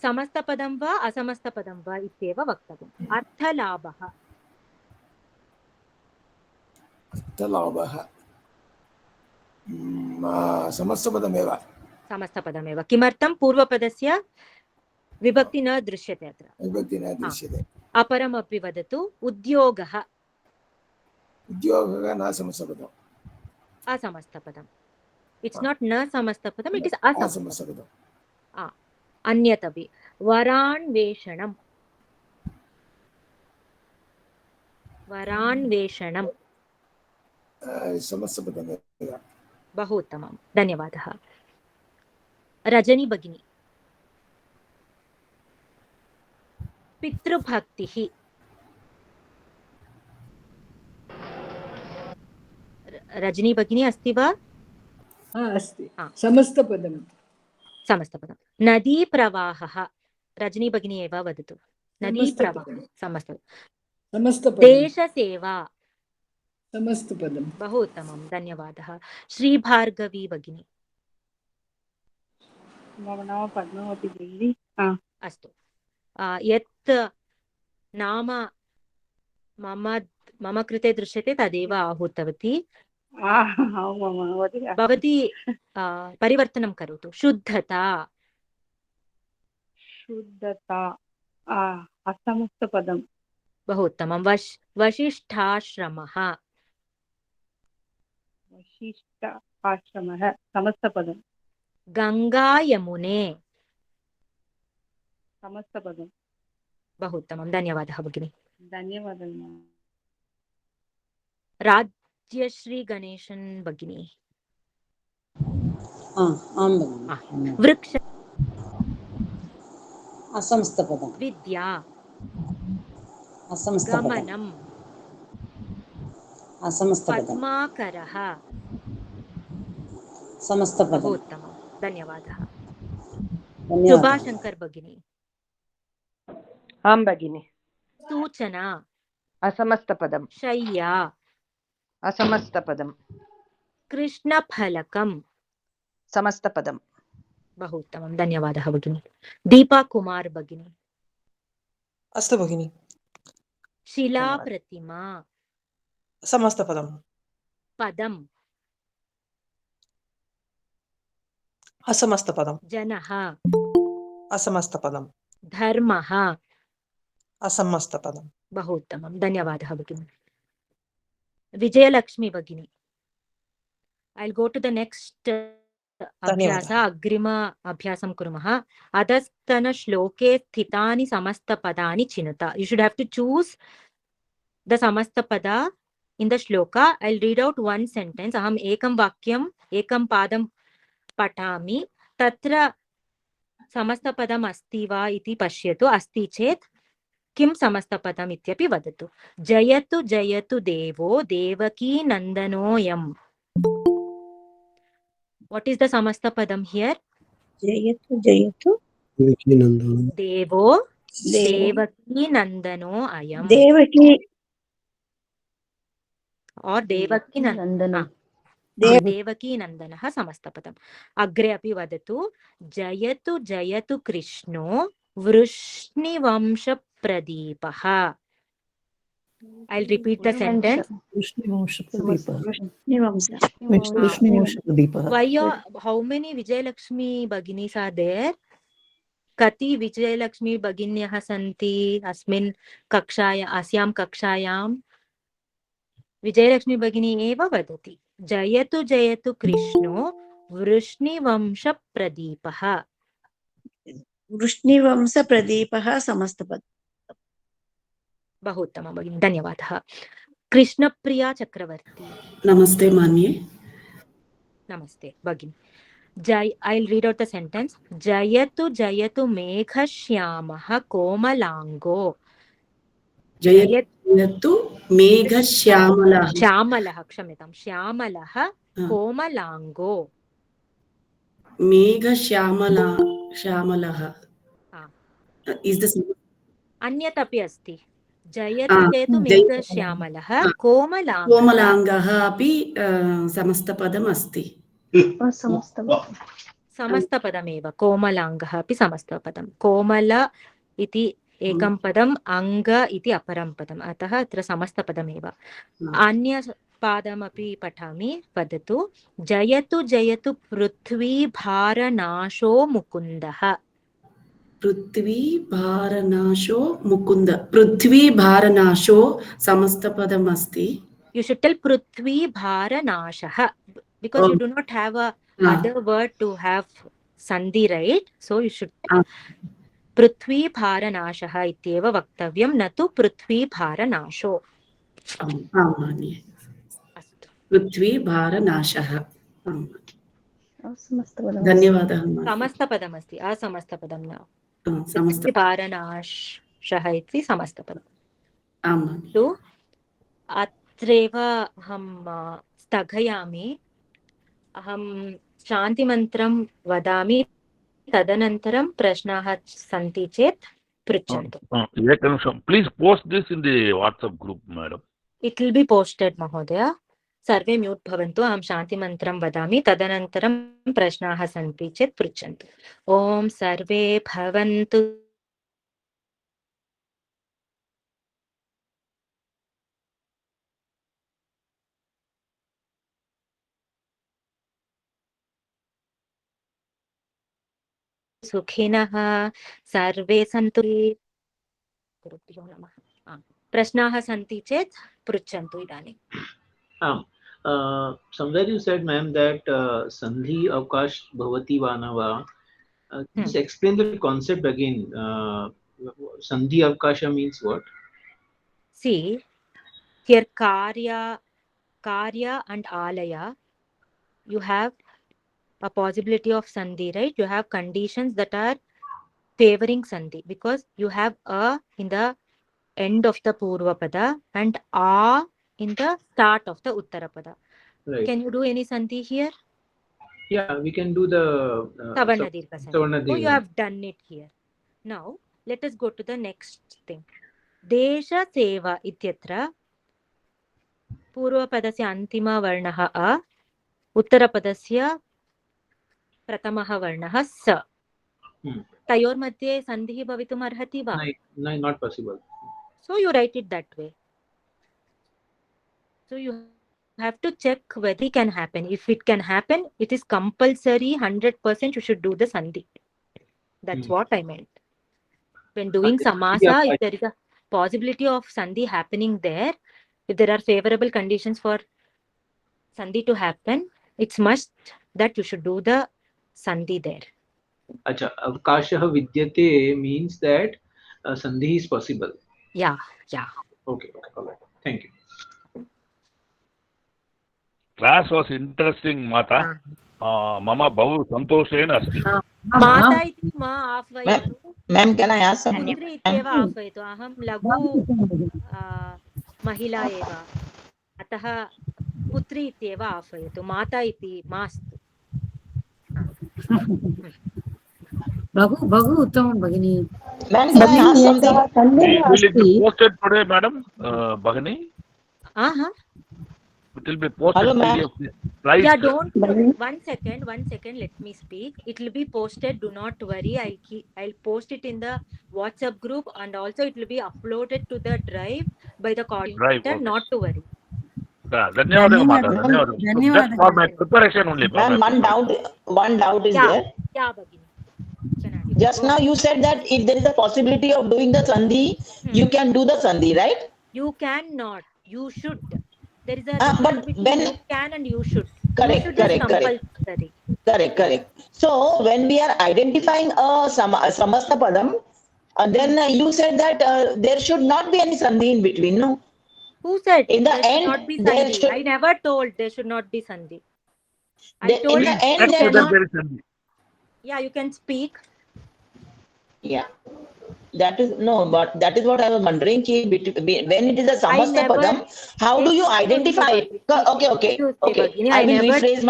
समस्तपदं वा असमस्तपदं वा इत्येव वक्तव्यम् अर्थलाभः समस्तपदमेव किमर्थं पूर्वपदस्य विभक्ति न दृश्यते अत्र अपरमपि वदतु उद्योगः न समस्तपदम् असमस्तपदम् It's not na samastapadam, it is asamastapadam. Anyatapi. Varanveshanam. Varanveshanam. Samastapadam. Bahuttamam. Dhanyavadah. Rajani Bagini. Pitrubhaktihi. Rajani Bagini asti va? अस्ति समस्तपदं नदी प्रवाहः रजनी भगिनी एव वदतु नदी प्रवाहः समस्तपदं देशसेवा समस्तपदं बहु उत्तमं धन्यवादः श्रीभार्गवी भगिनी मम नाम पद्मावती भगिनी अस्तु यत् नाम मम कृते दृश्यते तदेव आहूतवती भवती परिवर्तनं करोतु शुद्धता असमस्तपदं बहु उत्तमं वशिष्ठाश्रमः समस्तपदं गंगा यमुने समस्तपदं बहु उत्तमं धन्यवादः भगिनी धन्यवादः राज्यश्री गणेशन भगिनी वृक्ष असमस्तपदं विद्या असमस्तपदं गमनम् असमस्तपदं पद्माकरः समस्तपदं बहु उत्तमं धन्यवादः सुभाशंकर भगिनी आं भगिनि Suchana. Asamasthapadam. Shayya. Asamasthapadam. Krishna Phalakam. Samasthapadam. बहु उत्तमं धन्यवादः भगिनी दीपा कुमार भगिनी अस्तु भगिनि शिला प्रतिमा समस्तपदम् पदम् असमस्तपदम् जनः असमस्तपदम् धर्मः असमस्तपदम् बहु उत्तमं धन्यवादः भगिनी विजयलक्ष्मी भगिनी I'll go to the next अभ्यास अग्रिम अभ्यासं कुर्मः अधस्तन श्लोके स्थितानि समस्तपदानि चिनुत you should have to choose the समस्तपदा in the shloka. I'll read out one sentence. अहम् एकं वाक्यं एकं पादं पठामि तत्र समस्तपदम् अस्ति वा इति पश्यतु अस्ति चेत् किं समस्तपदम् इत्यपि वदतु जयतु जयतु देवो Devaki नन्दनोऽयम् What is the Samastapadam here? Jayatu Jayatu Devo Devaki Nandano Ayam. Devaki or Devaki Nandana. Devaki Nandana Samastapadam. Agre api vadatu Jayatu Jayatu Krishno Vrishni Vamsha Pradipaha. I'll repeat the sentence. How many Vijayalakshmi Bhaginis are there? Kati Vijayalakshmi Bhaginyah santi asmin kakshaya asyam kakshayam Vijayalakshmi Bhagini eva vadati Jayatu Jayatu Krishno Vrishni Vamsha Pradipaha. Vrishni Vamsha Pradipaha Samastapad. बहु उत्तमं भगिनी धन्यवादः कृष्णप्रिया चक्रवर्ती नमस्ते मान्ये नमस्ते भगिनी I'll read out the sentence Jayatu Jayatu Meghashyamah Komalango Jayatu Meghashyamalah Shyamalah क्षम्यतां Shyamalah Komalango Meghashyamalah is the अन्यत् अपि अस्ति जयतु जयतु मेघश्यामलः कोमलाङ्गः अपि समस्तपदम् अस्ति समस्तपदमेव कोमलाङ्गः अपि समस्तपदं कोमल इति एकं पदम् अङ्ग इति अपरं पदम् अतः अत्र समस्तपदमेव अन्य पादमपि पठामि वदतु जयतु जयतु पृथ्वी भारनाशो मुकुन्दः पृथ्वी भारनाशो मुकुन्द पृथ्वी भारनाशो समस्तपदम् अस्ति You should tell पृथ्वी भारनाशः because you do not have a other word to have sandhi, right? So you should पृथ्वी भारनाशः इत्येव वक्तव्यं न तु पृथ्वी भारनाशो पृथ्वी भारनाशः धन्यवादः समस्तपदमस्ति असमस्तपदं न पृथ्वी भारनाशः इति समस्तपदम् तु अत्रैव अहं स्थगयामि अहं शान्तिमन्त्रं वदामि तदनन्तरं प्रश्नाः सन्ति चेत् पृच्छन्तु Please post this in the WhatsApp group, madam. It will be posted, महोदय सर्वे म्यूट् भवन्तु अहं शान्तिमन्त्रं वदामि तदनन्तरं प्रश्नाः सन्ति चेत् पृच्छन्तु ॐ सर्वे भवन्तु सुखिनः सर्वे सन्तु गुरुभ्यो नमः प्रश्नाः सन्ति चेत् पृच्छन्तु इदानीम् somewhere you said ma'am that sandhi avkash bhavati va na va just explain the concept again sandhi avkasha means what see here karya and alaya you have a possibility of sandhi, right? You have conditions that are favoring sandhi because you have a in the end of the purvapada and a in the start of the uttarapada. Right. Can you do any sandhi here? Yeah, we can do the Savarna dirgha sandhi. So you have done it here. Now let us go to the next thing. देशसेवा इत्यत्र पूर्वपदस्य अन्तिमवर्णः अ, उत्तरपदस्य प्रथमः वर्णः स. तयोर्मध्ये सन्धिः भवितुम् अर्हति वा? No, not possible. So you write it that way. So you have to check whether it can happen. If it can happen, it is compulsory 100% you should do the sandhi. That's what I meant. When doing samasa, if there is a possibility of sandhi happening there, if there are favorable conditions for sandhi to happen, it's must that you should do the sandhi there. Acha, avkashah vidyate means that sandhi is possible. Yeah. Okay, all right. Thank you. Class was interesting, Mata. Mama Bahu Santoshen Asti. Mata iti ma afvayatu. Ma'am, can I ask something? Puthri ityeva afvayatu. Aham lagu mahila eva. Atah पुत्री इत्येव आह्वयतु, माता इति मास्तु. बहु उत्तमं भगिनी. Ma'am, can I ask something? Will it be posted today, madam? Bhagini? It will be posted. Hello, ma'am. Yeah, don't. One second. Let me speak. It will be posted. Do not worry. I'll post it in the WhatsApp group, and also it will be uploaded to the drive by the coordinator. Okay. Not to worry. Dhanyawad. Just for my preparation only. Ma'am, one doubt is there. Yeah, Bhagini. Just now you said that if there is a possibility of doing the sandhi, you can do the sandhi, right? You cannot. You should. There is a but when you can and you should. Correct. So when we are identifying a samasta padam, then you said that there should not be any sandhi in between, no? Who said in the there end should not be sandhi? I never told there should not be sandhi. I told in the end there not... Yeah, you can speak. Yeah. That is but that is what I was wondering. When it is a samasta padam, how do you identify it? Okay. I will rephrase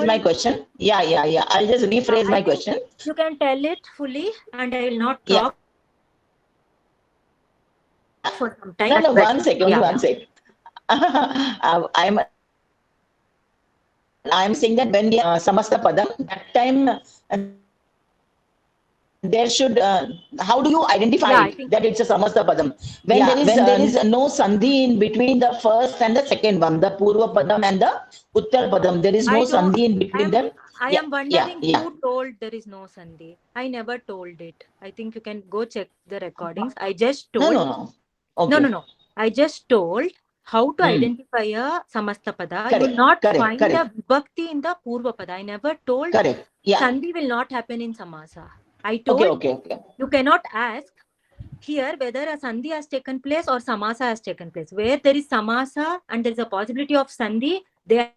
my question. Yeah. I'll just rephrase my question. You can tell it fully, and I will not talk for some time. No, one second. I'm saying that when we samasta padam, that time there should how do you identify that it's a samasta padam when there is no sandhi in between the first and the second one, the purva padam and the uttar padam? There is no sandhi in between them. I am wondering who told there is no sandhi. I never told it. I think you can go check the recordings. I just told. No. Okay. No. I just told how to identify a samasta pada. You will not find a vibhakti in the purva pada. I never told sandhi will not happen in samasa. I told you cannot ask here whether a sandhi has taken place or samasa has taken place. Where there is samasa and there is a possibility of sandhi, they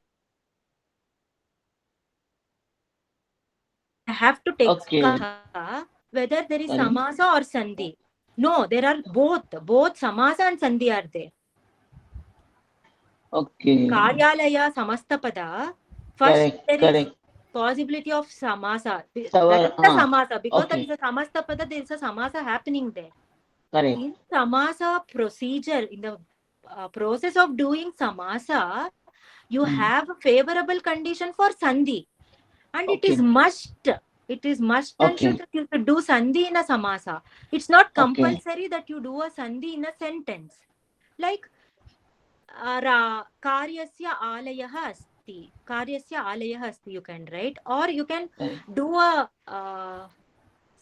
have to take whether there is samasa or sandhi. No, there are both samasa and sandhi are there. Okay. Karyalaya samastapada. First there is possibility of samasa. That is the samasa. Because there is a samastapada, there is a samasa happening there. In samasa procedure, in the process of doing samasa, you have a favorable condition for sandhi. And it is must. It is must and should that you should do sandhi in a samasa. It's not compulsory that you do a sandhi in a sentence. Like karyasya alayah asti. Karyasya alayah asti you can write, or you can do a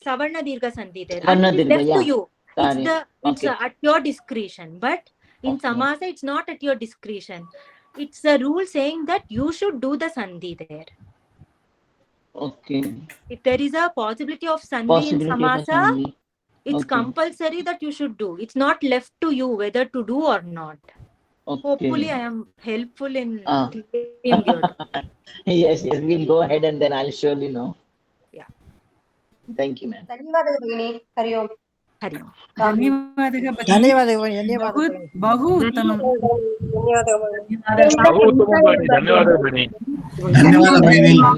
savarna dirgha sandhi there. And it is left to you. It's at your discretion. But in samasa it's not at your discretion. It's a rule saying that you should do the sandhi there. Okay. If there is a possibility of sandhi in samasa, it's compulsory that you should do. It's not left to you whether to do or not. Hopefully, I am helpful in clearing your doubt. Yes, we'll go ahead and then I'll surely know. Yeah. Thank you, ma'am. बहु उत्तमं.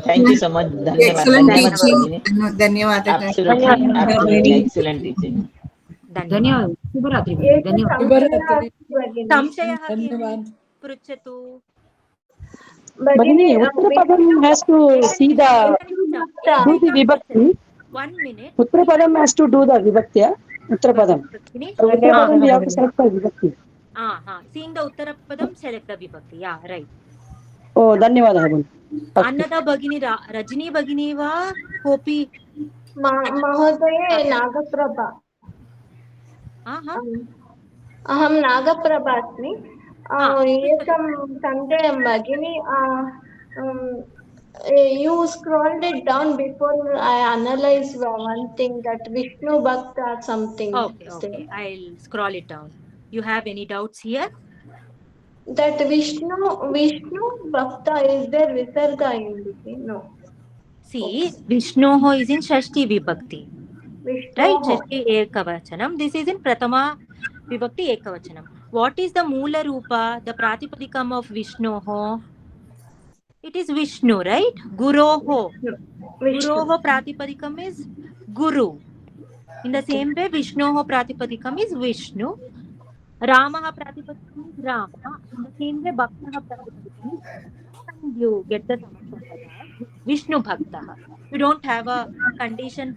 Thank you so much. Excellent teaching. Absolutely excellent teaching. धन्यवादः शुभरात्रि भगिनी धन्यवादः शुभरात्रि संशयः किं धन्यवाद पृच्छतु Bhagini, Uttarapadam has to see the do the vibhakti. 1 minute. Uttarapadam has to do the vibhakti. Uttarapadam. Uttarapadam we have to select the vibhakti. Seeing the Uttarapadam, select the vibhakti. Yeah, right. Oh, धन्यवादः. Annada Bhagini, Rajini Bhagini va kopi महोदये नागप्रभा अहं नागप्रभा अस्मि एकं सन्देहं भगिनि you scrolled it down before I analyze one thing that Vishnu Bhakta or something. Okay, I'll scroll it down. You have any doubts here? That Vishnu Bhakta, is there Visarga in between? No. See, Vishnoho is in Shashti Vibhakti. Vishnoho. Right? Shashti Ekavachanam. This is in Pratama Vibhakti Ekavachanam. What is the Moola Rupa, the Pratipadikam of Vishnoho? It is Vishnu, right? Guroho. Guroho Pratipadikam is Guru. In the same way, Vishnoho Pratipadikam is Vishnu. Ramaha Pratipadikam is Rama. In the same way, Bhaktaha Pratipadikam is, and you get the Samasapada, Vishnu Bhaktaha. You don't have a condition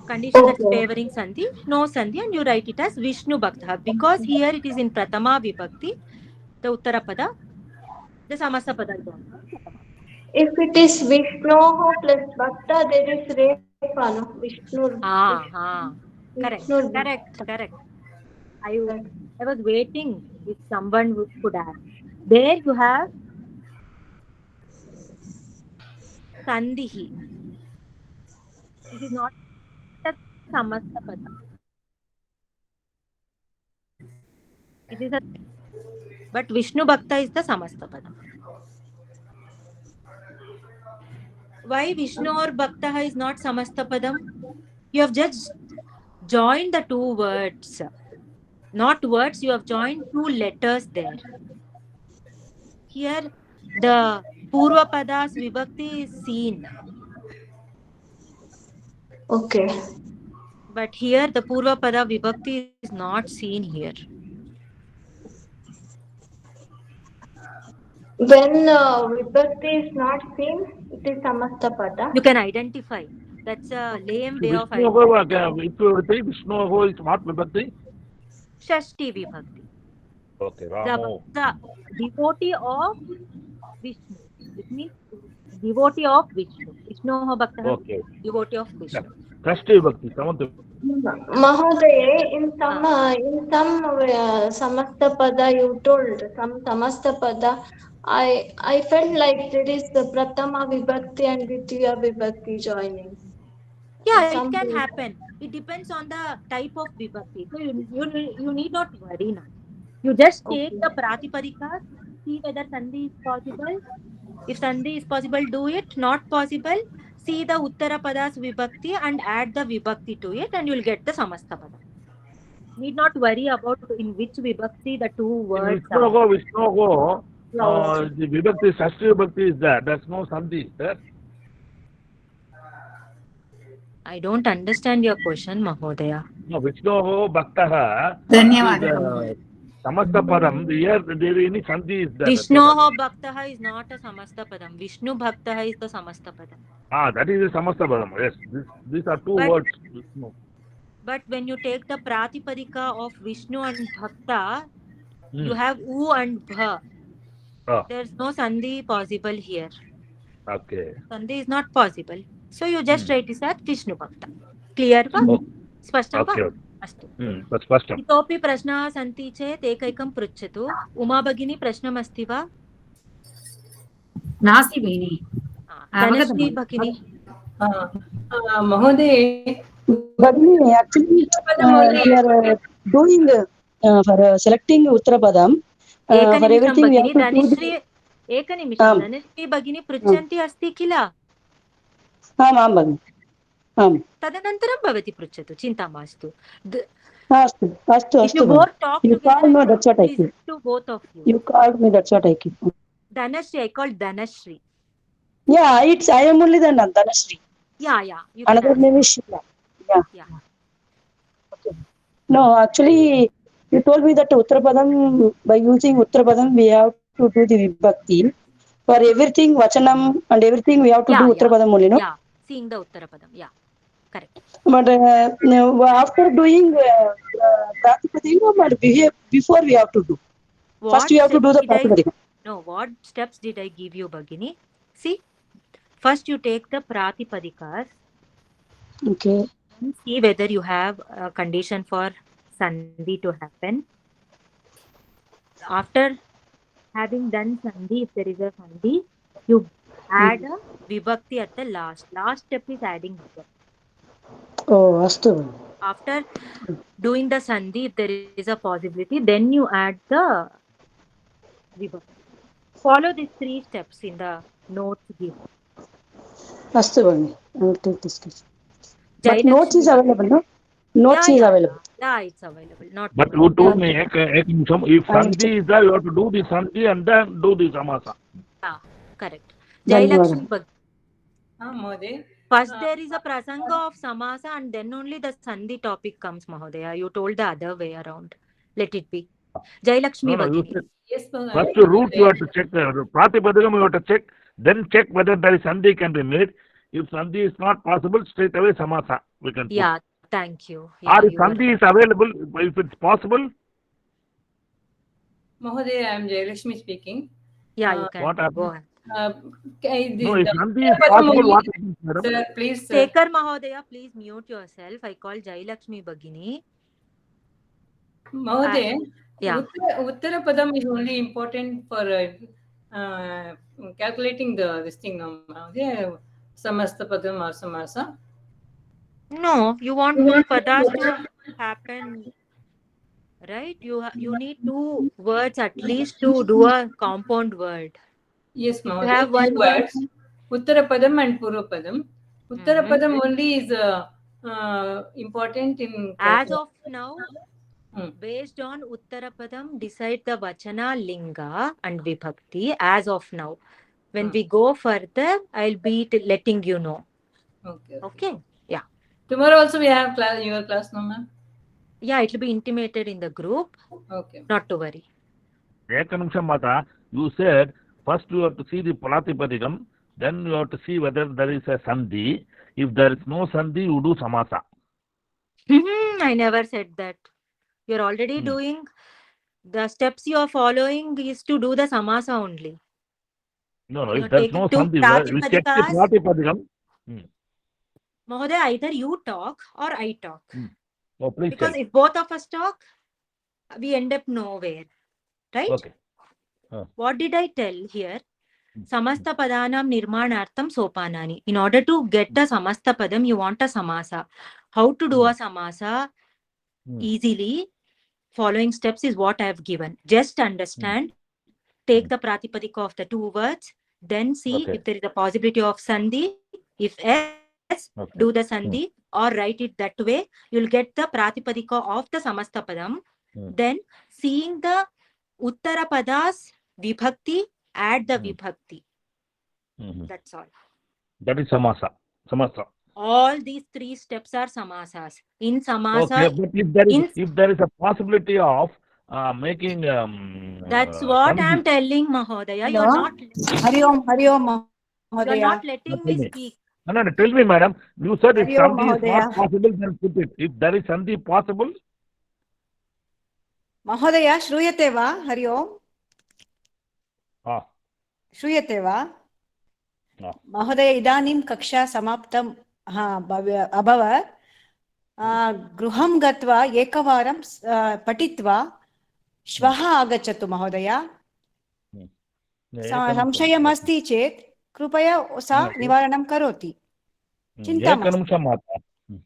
that's favoring Sandhi, no Sandhi, and you write it as Vishnu Bhaktaha. Because here it is in Pratama Vibhakti, the Uttarapada, the Samasapada is also. If it is Vishnu plus Bhakta, there is Repa, no? Vishnu. Correct. I was waiting if someone could ask. There you have Sandhihi. It is not a Samastapada. It is but Vishnu Bhakta is the Samastapada. Why Vishnu or Bhakta is not Samastapadam? You have just joined the two words. Not words, you have joined two letters there. Here, the Purva Padas Vibhakti is seen. Okay. But here, the Purva Pada Vibhakti is not seen here. When Vibhakti is not seen, it is Samastapada. You can identify. That's a lame way of identifying. Vishnu is what Vibhakti? Shashti Vibhakti. Okay, Ramo. The devotee of Vishnu. It means devotee of Vishnu. Vishnu Bhakta. Okay. Devotee of Vishnu. Shashti Vibhakti. Mahodaye, in some Samastapada you told, some Samastapada, I felt like there is the Pratama Vibhakti and Ditya Vibhakti joining. Yeah, it can happen. It depends on the type of Vibhakti. So you need not worry now. You just take the Pratipadika, see whether Sandhi is possible. If Sandhi is possible, do it. Not possible, see the Uttara Padas Vibhakti and add the Vibhakti to it and you will get the Samastapada. Need not worry about in which Vibhakti the two words are. Vishnu, the Vibhakti, Shashti Vibhakti is there. There's no Sandhi there. I don't understand your question, Mahodaya. No, Vishnu Bhaktaha. धन्यवादः Samastapadam, here there is any Sandhi is there. Vishnu Bhaktaha is not a Samastapadam. Vishnu Bhaktaha is the Samastapadam. That is the Samastapadam. Yes, these are two words. But when you take the Pratipadika of Vishnu and Bhakta, you have U and Bha. There's no Sandhi possible here. Okay. Sandhi is not possible. So you just write this as Vishnu Bhakta. Clear va? Spashtam va? Astu. Spashtam. Itopi prashnaः सन्ति चेत् एकैकं पृच्छतु. उमा भगिनी प्रश्नम् अस्ति वा? नास्ति भगिनी. धनश्री भगिनी. महोदय, Bhagini, actually, we are doing for selecting Uttarapadam. For everything we have to do. एकनिमिषं धनश्री भगिनी पृच्छन्ती अस्ति किल? आम् भगिनि. आम्. तदनन्तरं भवती पृच्छतु, चिन्ता मास्तु. अस्तु. You called me, that's what I keep. To both of you. You called me, that's what I keep. Dhanashri, I called Dhanashri. Yeah, I am only the Dhanashri. Yeah. Another name is Sheila. Yeah. No, actually, you told me that Uttarapadam, by using Uttarapadam, we have to do the Vibhakti. For everything, Vachanam and everything, we have to do Uttarapadam only, no? Yeah, seeing the Uttarapadam. Yeah, correct. But after doing Pratipadikam, but before we have to do. First, we have to do the Pratipadikam. No, what steps did I give you, Bhagini? See, first you take the Pratipadikas. Okay. See whether you have a condition for Sandhi to happen. After having done Sandhi, if there is a Sandhi, you add a Vibhakti at the last. Last step is adding Vibhakti. Oh, Astu. After doing the Sandhi, if there is a possibility, then you add the Vibhakti. Follow these 3 steps in the notes given. Astu, I will take this question. But notes is available, no? Notes is available. Yeah, it's available. Not but you told me, if Sandhi is there, you have to do the Sandhi and then do the Samasa. Yeah, correct. Jailakshmi Bhagini. First there is a prasanga of Samasa and then only the Sandhi topic comes, Mahodaya. You told the other way around. Let it be. Jailakshmi Bhagini. Yes, first the root you have to check, Pratipadikam you have to check, then check whether there is Sandhi can be made. If Sandhi is not possible, straight away Samasa we can put. Yeah, thank you. Yeah, or if Sandhi is available, if it's possible. Mahodaya, I am Jayalakshmi speaking. Yeah, you can. What happened? Go ahead. No, if Sandhi is possible, what happens, madam? Sir, please. Sekar Mahodaya, please mute yourself. I call Jailakshmi Bhagini. Mahodaya, yeah. Uttarapadam is only important for calculating this thing, Mahodaya. Samastapadam or Samasa. No, you want 2 padas to happen, right? You need 2 words at least to do a compound word. Yes, If Mahodaya. you have 1 word, Uttarapadam and Purvapadam. Uttarapadam only is important in. As of now, based on Uttarapadam, decide the Vachana, Linga and Vibhakti as of now. When we go further, I'll be letting you know. Okay. Yeah. Tomorrow also we have your class, no ma'am? Yeah, it will be intimated in the group. Okay. Not to worry. Ekanamsha Mata, you said first you have to see the Pratipadikam, then you have to see whether there is a Sandhi. If there is no Sandhi, you do Samasa. I never said that. You're already doing the steps you are following is to do the Samasa only. No, if there is no Sandhi, we check the Pratipadikam. Mahodaya, either you talk or I talk. Oh, please because tell. if both of us talk, we end up nowhere. Right? Okay. What did I tell here? Samasta padanam nirmanartham sopanani. In order to get a samasta padam, you want a samasa. How to do a samasa easily? Following steps is what I have given. Just understand. Take the pratipadika of the 2 words. Then see if there is a possibility of sandhi. If yes, do the sandhi or write it that way. You'll get the pratipadika of the samasta padam. Then seeing the uttara padas vibhakti, add the vibhakti. That's all. That is Samasa. Samasa. All these 3 steps are samasas. In samasa, okay, but if there is a possibility of making that's what I am telling, Mahodaya. You are not. Hari Om, Mahodaya. You are not letting me speak. No, tell me, madam. You said if Hari Om, Sandhi is Mahodaya. not possible, then put it. If there is Sandhi possible. Mahodaya, श्रूयते वा? Hari Om. श्रूयते वा? महोदय, इदानीं कक्षा समाप्तं अभवत्. गृहं गत्वा एकवारं पठित्वा श्वः आगच्छतु महोदय. संशयम् अस्ति चेत् कृपया सा निवारणं करोति. चिन्ता मास्तु.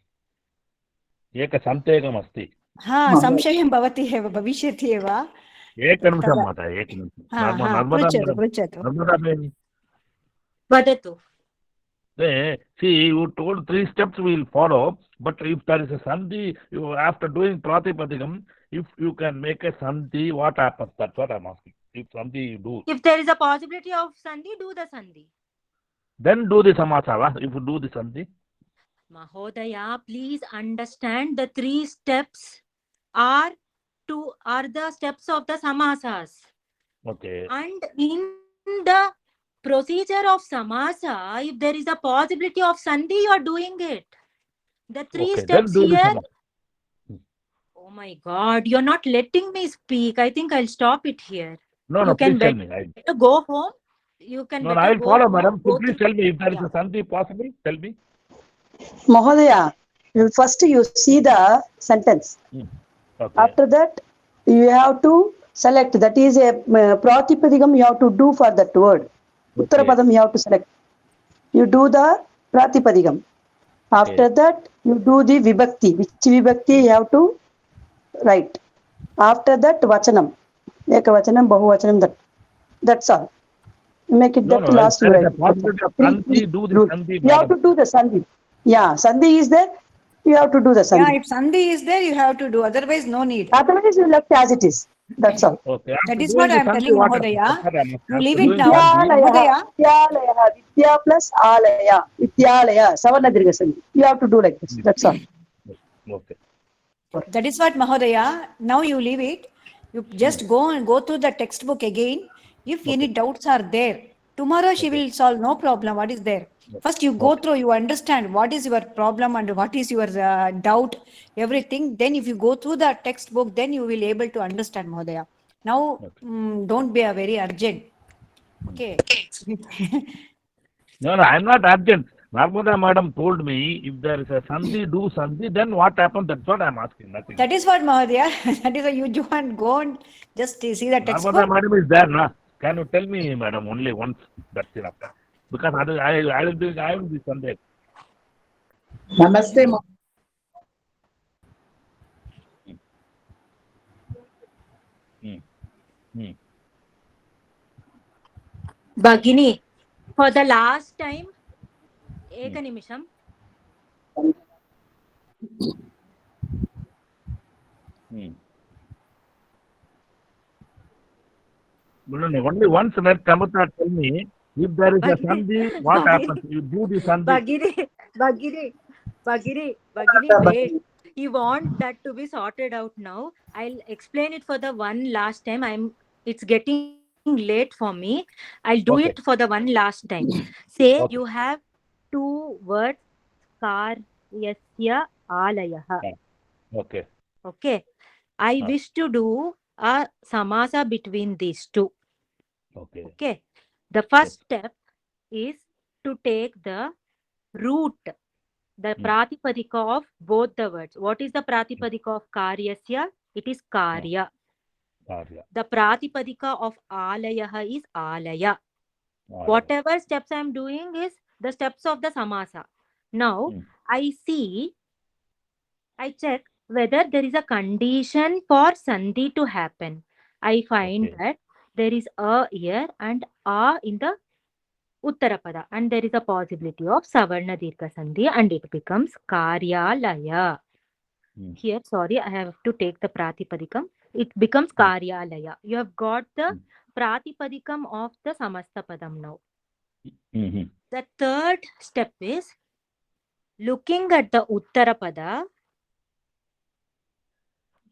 एकसन्देहम् अस्ति. संशयं भवति एव, भविष्यति एव. एकनिमिषं माता, एकनिमिषं. पृच्छतु. Vadatu. See, you told 3 steps we will follow, but if there is a sandhi, after doing pratipadikam, if you can make a sandhi, what happens? That's what I'm asking. If sandhi you do. If there is a possibility of sandhi, do the sandhi. Then do the samasa, if you do the sandhi. Mahodaya, please understand the 3 steps are the steps of the samasas. Okay. And in the procedure of samasa, if there is a possibility of sandhi, you are doing it. The three Okay, steps then do here. the Oh my God, you're not letting me speak. I think I'll stop it here. No, You can please tell better me. go home. You can No, I better will go follow, home. madam. So Go please through. tell me if there is Yeah. a sandhi possible. Tell me. Mahodaya, first you see the sentence. Okay. After that, you have to select. That is a pratipadikam you have to do for that word. Uttarapadam you have to select. You do the pratipadikam. After that, you do the vibhakti. Which vibhakti you have to write. After that, vachanam. Ekavachanam, bahuvachanam. That's all. Make it that last you There is write. a possibility of sandhi. Do the sandhi, You have madam. to do the sandhi. Yeah, sandhi is there. You have to do the sandhi. Yeah, if sandhi is there, you have to do. Otherwise, no need. Otherwise, you left as it is. That's all. Okay. That After is what doing I the am sandhi, telling, what Mahodaya. happens? You After leave it doing now. sandhi, Mahodaya. Vidyalaya, Vidya plus Alaya. Vidyalaya. Savarnadirgha sandhi. You have to do like this. That's all. Okay. That is what, Mahodaya. Now you leave it. You just go through the textbook again. If any doubts are there, tomorrow she will solve, no problem. What is there? First, you go through, you understand what is your problem and what is your doubt, everything. Then, if you go through the textbook, then you will able to understand, Mahodaya. Now, don't be a very urgent. Okay. No, I'm not urgent. Narmada madam told me if there is a sandhi, do sandhi, then what happens? That's what I'm asking. Nothing. That is what, Mahodaya. That is why you don't go and just see the textbook. Narmada madam is there, na? Can you tell me, madam, only once? That's enough. Because I will be Sunday. Namaste. Bhagini, for the last time, Ekanimisham. Only once let Samasa tell me if there is a sandhi, what happens? You do the sandhi. Bhagini, wait. You want that to be sorted out now. I'll explain it for the one last time. It's getting late for me. I'll do it for the one last time. Say you have two words, karyasya alayaha. Okay. Okay. I wish to do a samasa between these two. Okay. The first step is to take the root, the pratipadika of both the words. What is the pratipadika of karyasya? It is karya. The pratipadika of alayaha is alaya. Whatever steps I am doing is the steps of the samasa. Now, I check whether there is a condition for sandhi to happen. I find that there is a here and a in the Uttarapada, and there is a possibility of Savarna Dirgha Sandhi, and it becomes Karyalaya. Here, sorry, I have to take the Pratipadikam. It becomes Karyalaya. You have got the Pratipadikam of the Samasta Padam now. The third step is looking at the Uttarapada.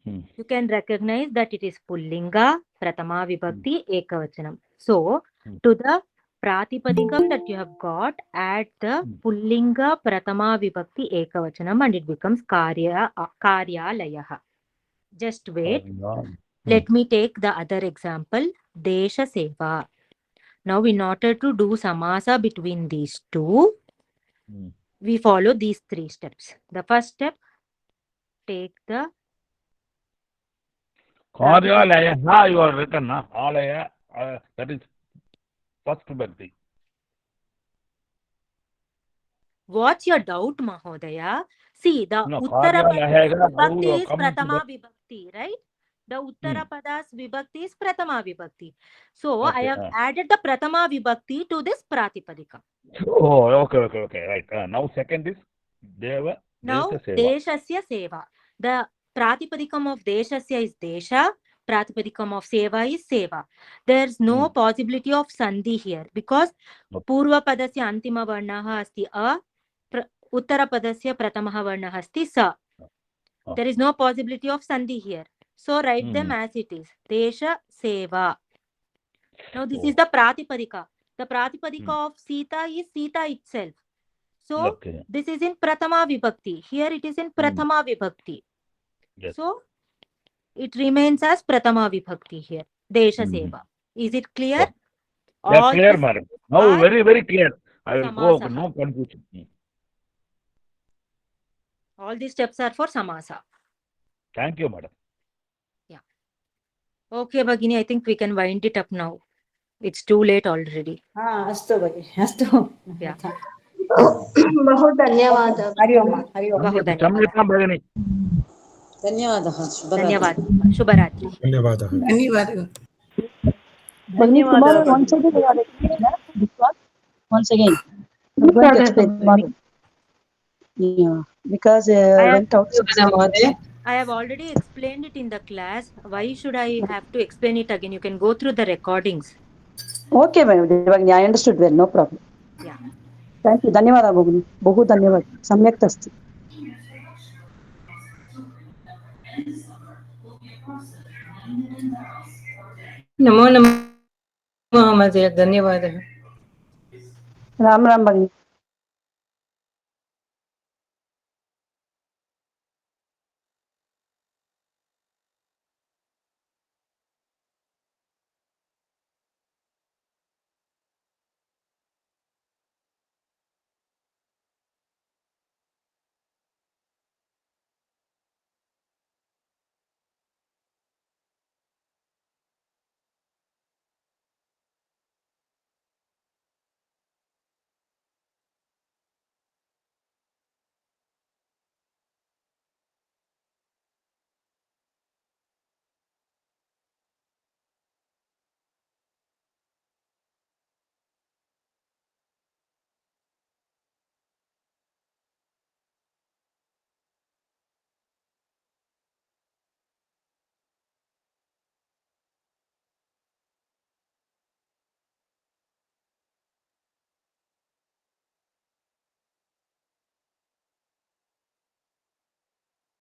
You can recognize that it is Pullinga, Pratama Vibhakti, Ekavachanam. So, to the Pratipadikam that you have got, add the Pullinga, Pratama Vibhakti, Ekavachanam, and it becomes Karyalayaha. Just wait. Let me take the other example, Desha Seva. Now, in order to do Samasa between these two, we follow these three steps. The first step, take the Karyalaya, you are written, na? Alaya, that is first birthday. What's your doubt, Mahodaya? See, the Uttarapadas Vibhakti is Pratama Vibhakti, right? The Uttarapadas Vibhakti is Pratama Vibhakti. So, I have added the Pratama Vibhakti to this Pratipadika. Oh, okay, right. Now, second is Deva. Now, Deshasya Seva. The Pratipadikam of Deshasya is Desha. Pratipadikam of Seva is Seva. There's no possibility of Sandhi here because Purva Padasya Antima Varnaha asti A, Uttara Padasya Pratamaha Varnaha asti Sa. There is no possibility of sandhi here. So write them as it is. Desha seva. Now this is the pratipadika. The pratipadika of Sita is Sita itself. So this is in Prathama Vibhakti. Here it is in Prathama Vibhakti. Yes. So it remains as Prathama Vibhakti here. Desha seva. Is it clear? Yeah, clear, madam. Now very, very clear. I will go, Samasa. no confusion. All these steps are for Samasa. Thank you, madam. Yeah. Okay, Bhagini, I think we can wind it up now. It's too late already. अस्तु भगिनि अस्तु Yeah. बहु धन्यवादः. हरि ओम हरि ओम बहु धन्यवादः. क्षम्यतां भगिनि. धन्यवादः धन्यवादः. शुभरात्रि. धन्यवादः धन्यवादः Bhagini, tomorrow once again we are explaining this one. Once again, we are going to explain tomorrow. Yeah, because went out. I have already explained it in the class. Why should I have to explain it again? You can go through the recordings. Okay, Bhagini, I understood well. No problem. Yeah. Thank you. धन्यवादः भगिनि. बहु धन्यवादः. सम्यक् अस्ति. नमो नमः महोदय. धन्यवादः. राम राम भगिनि.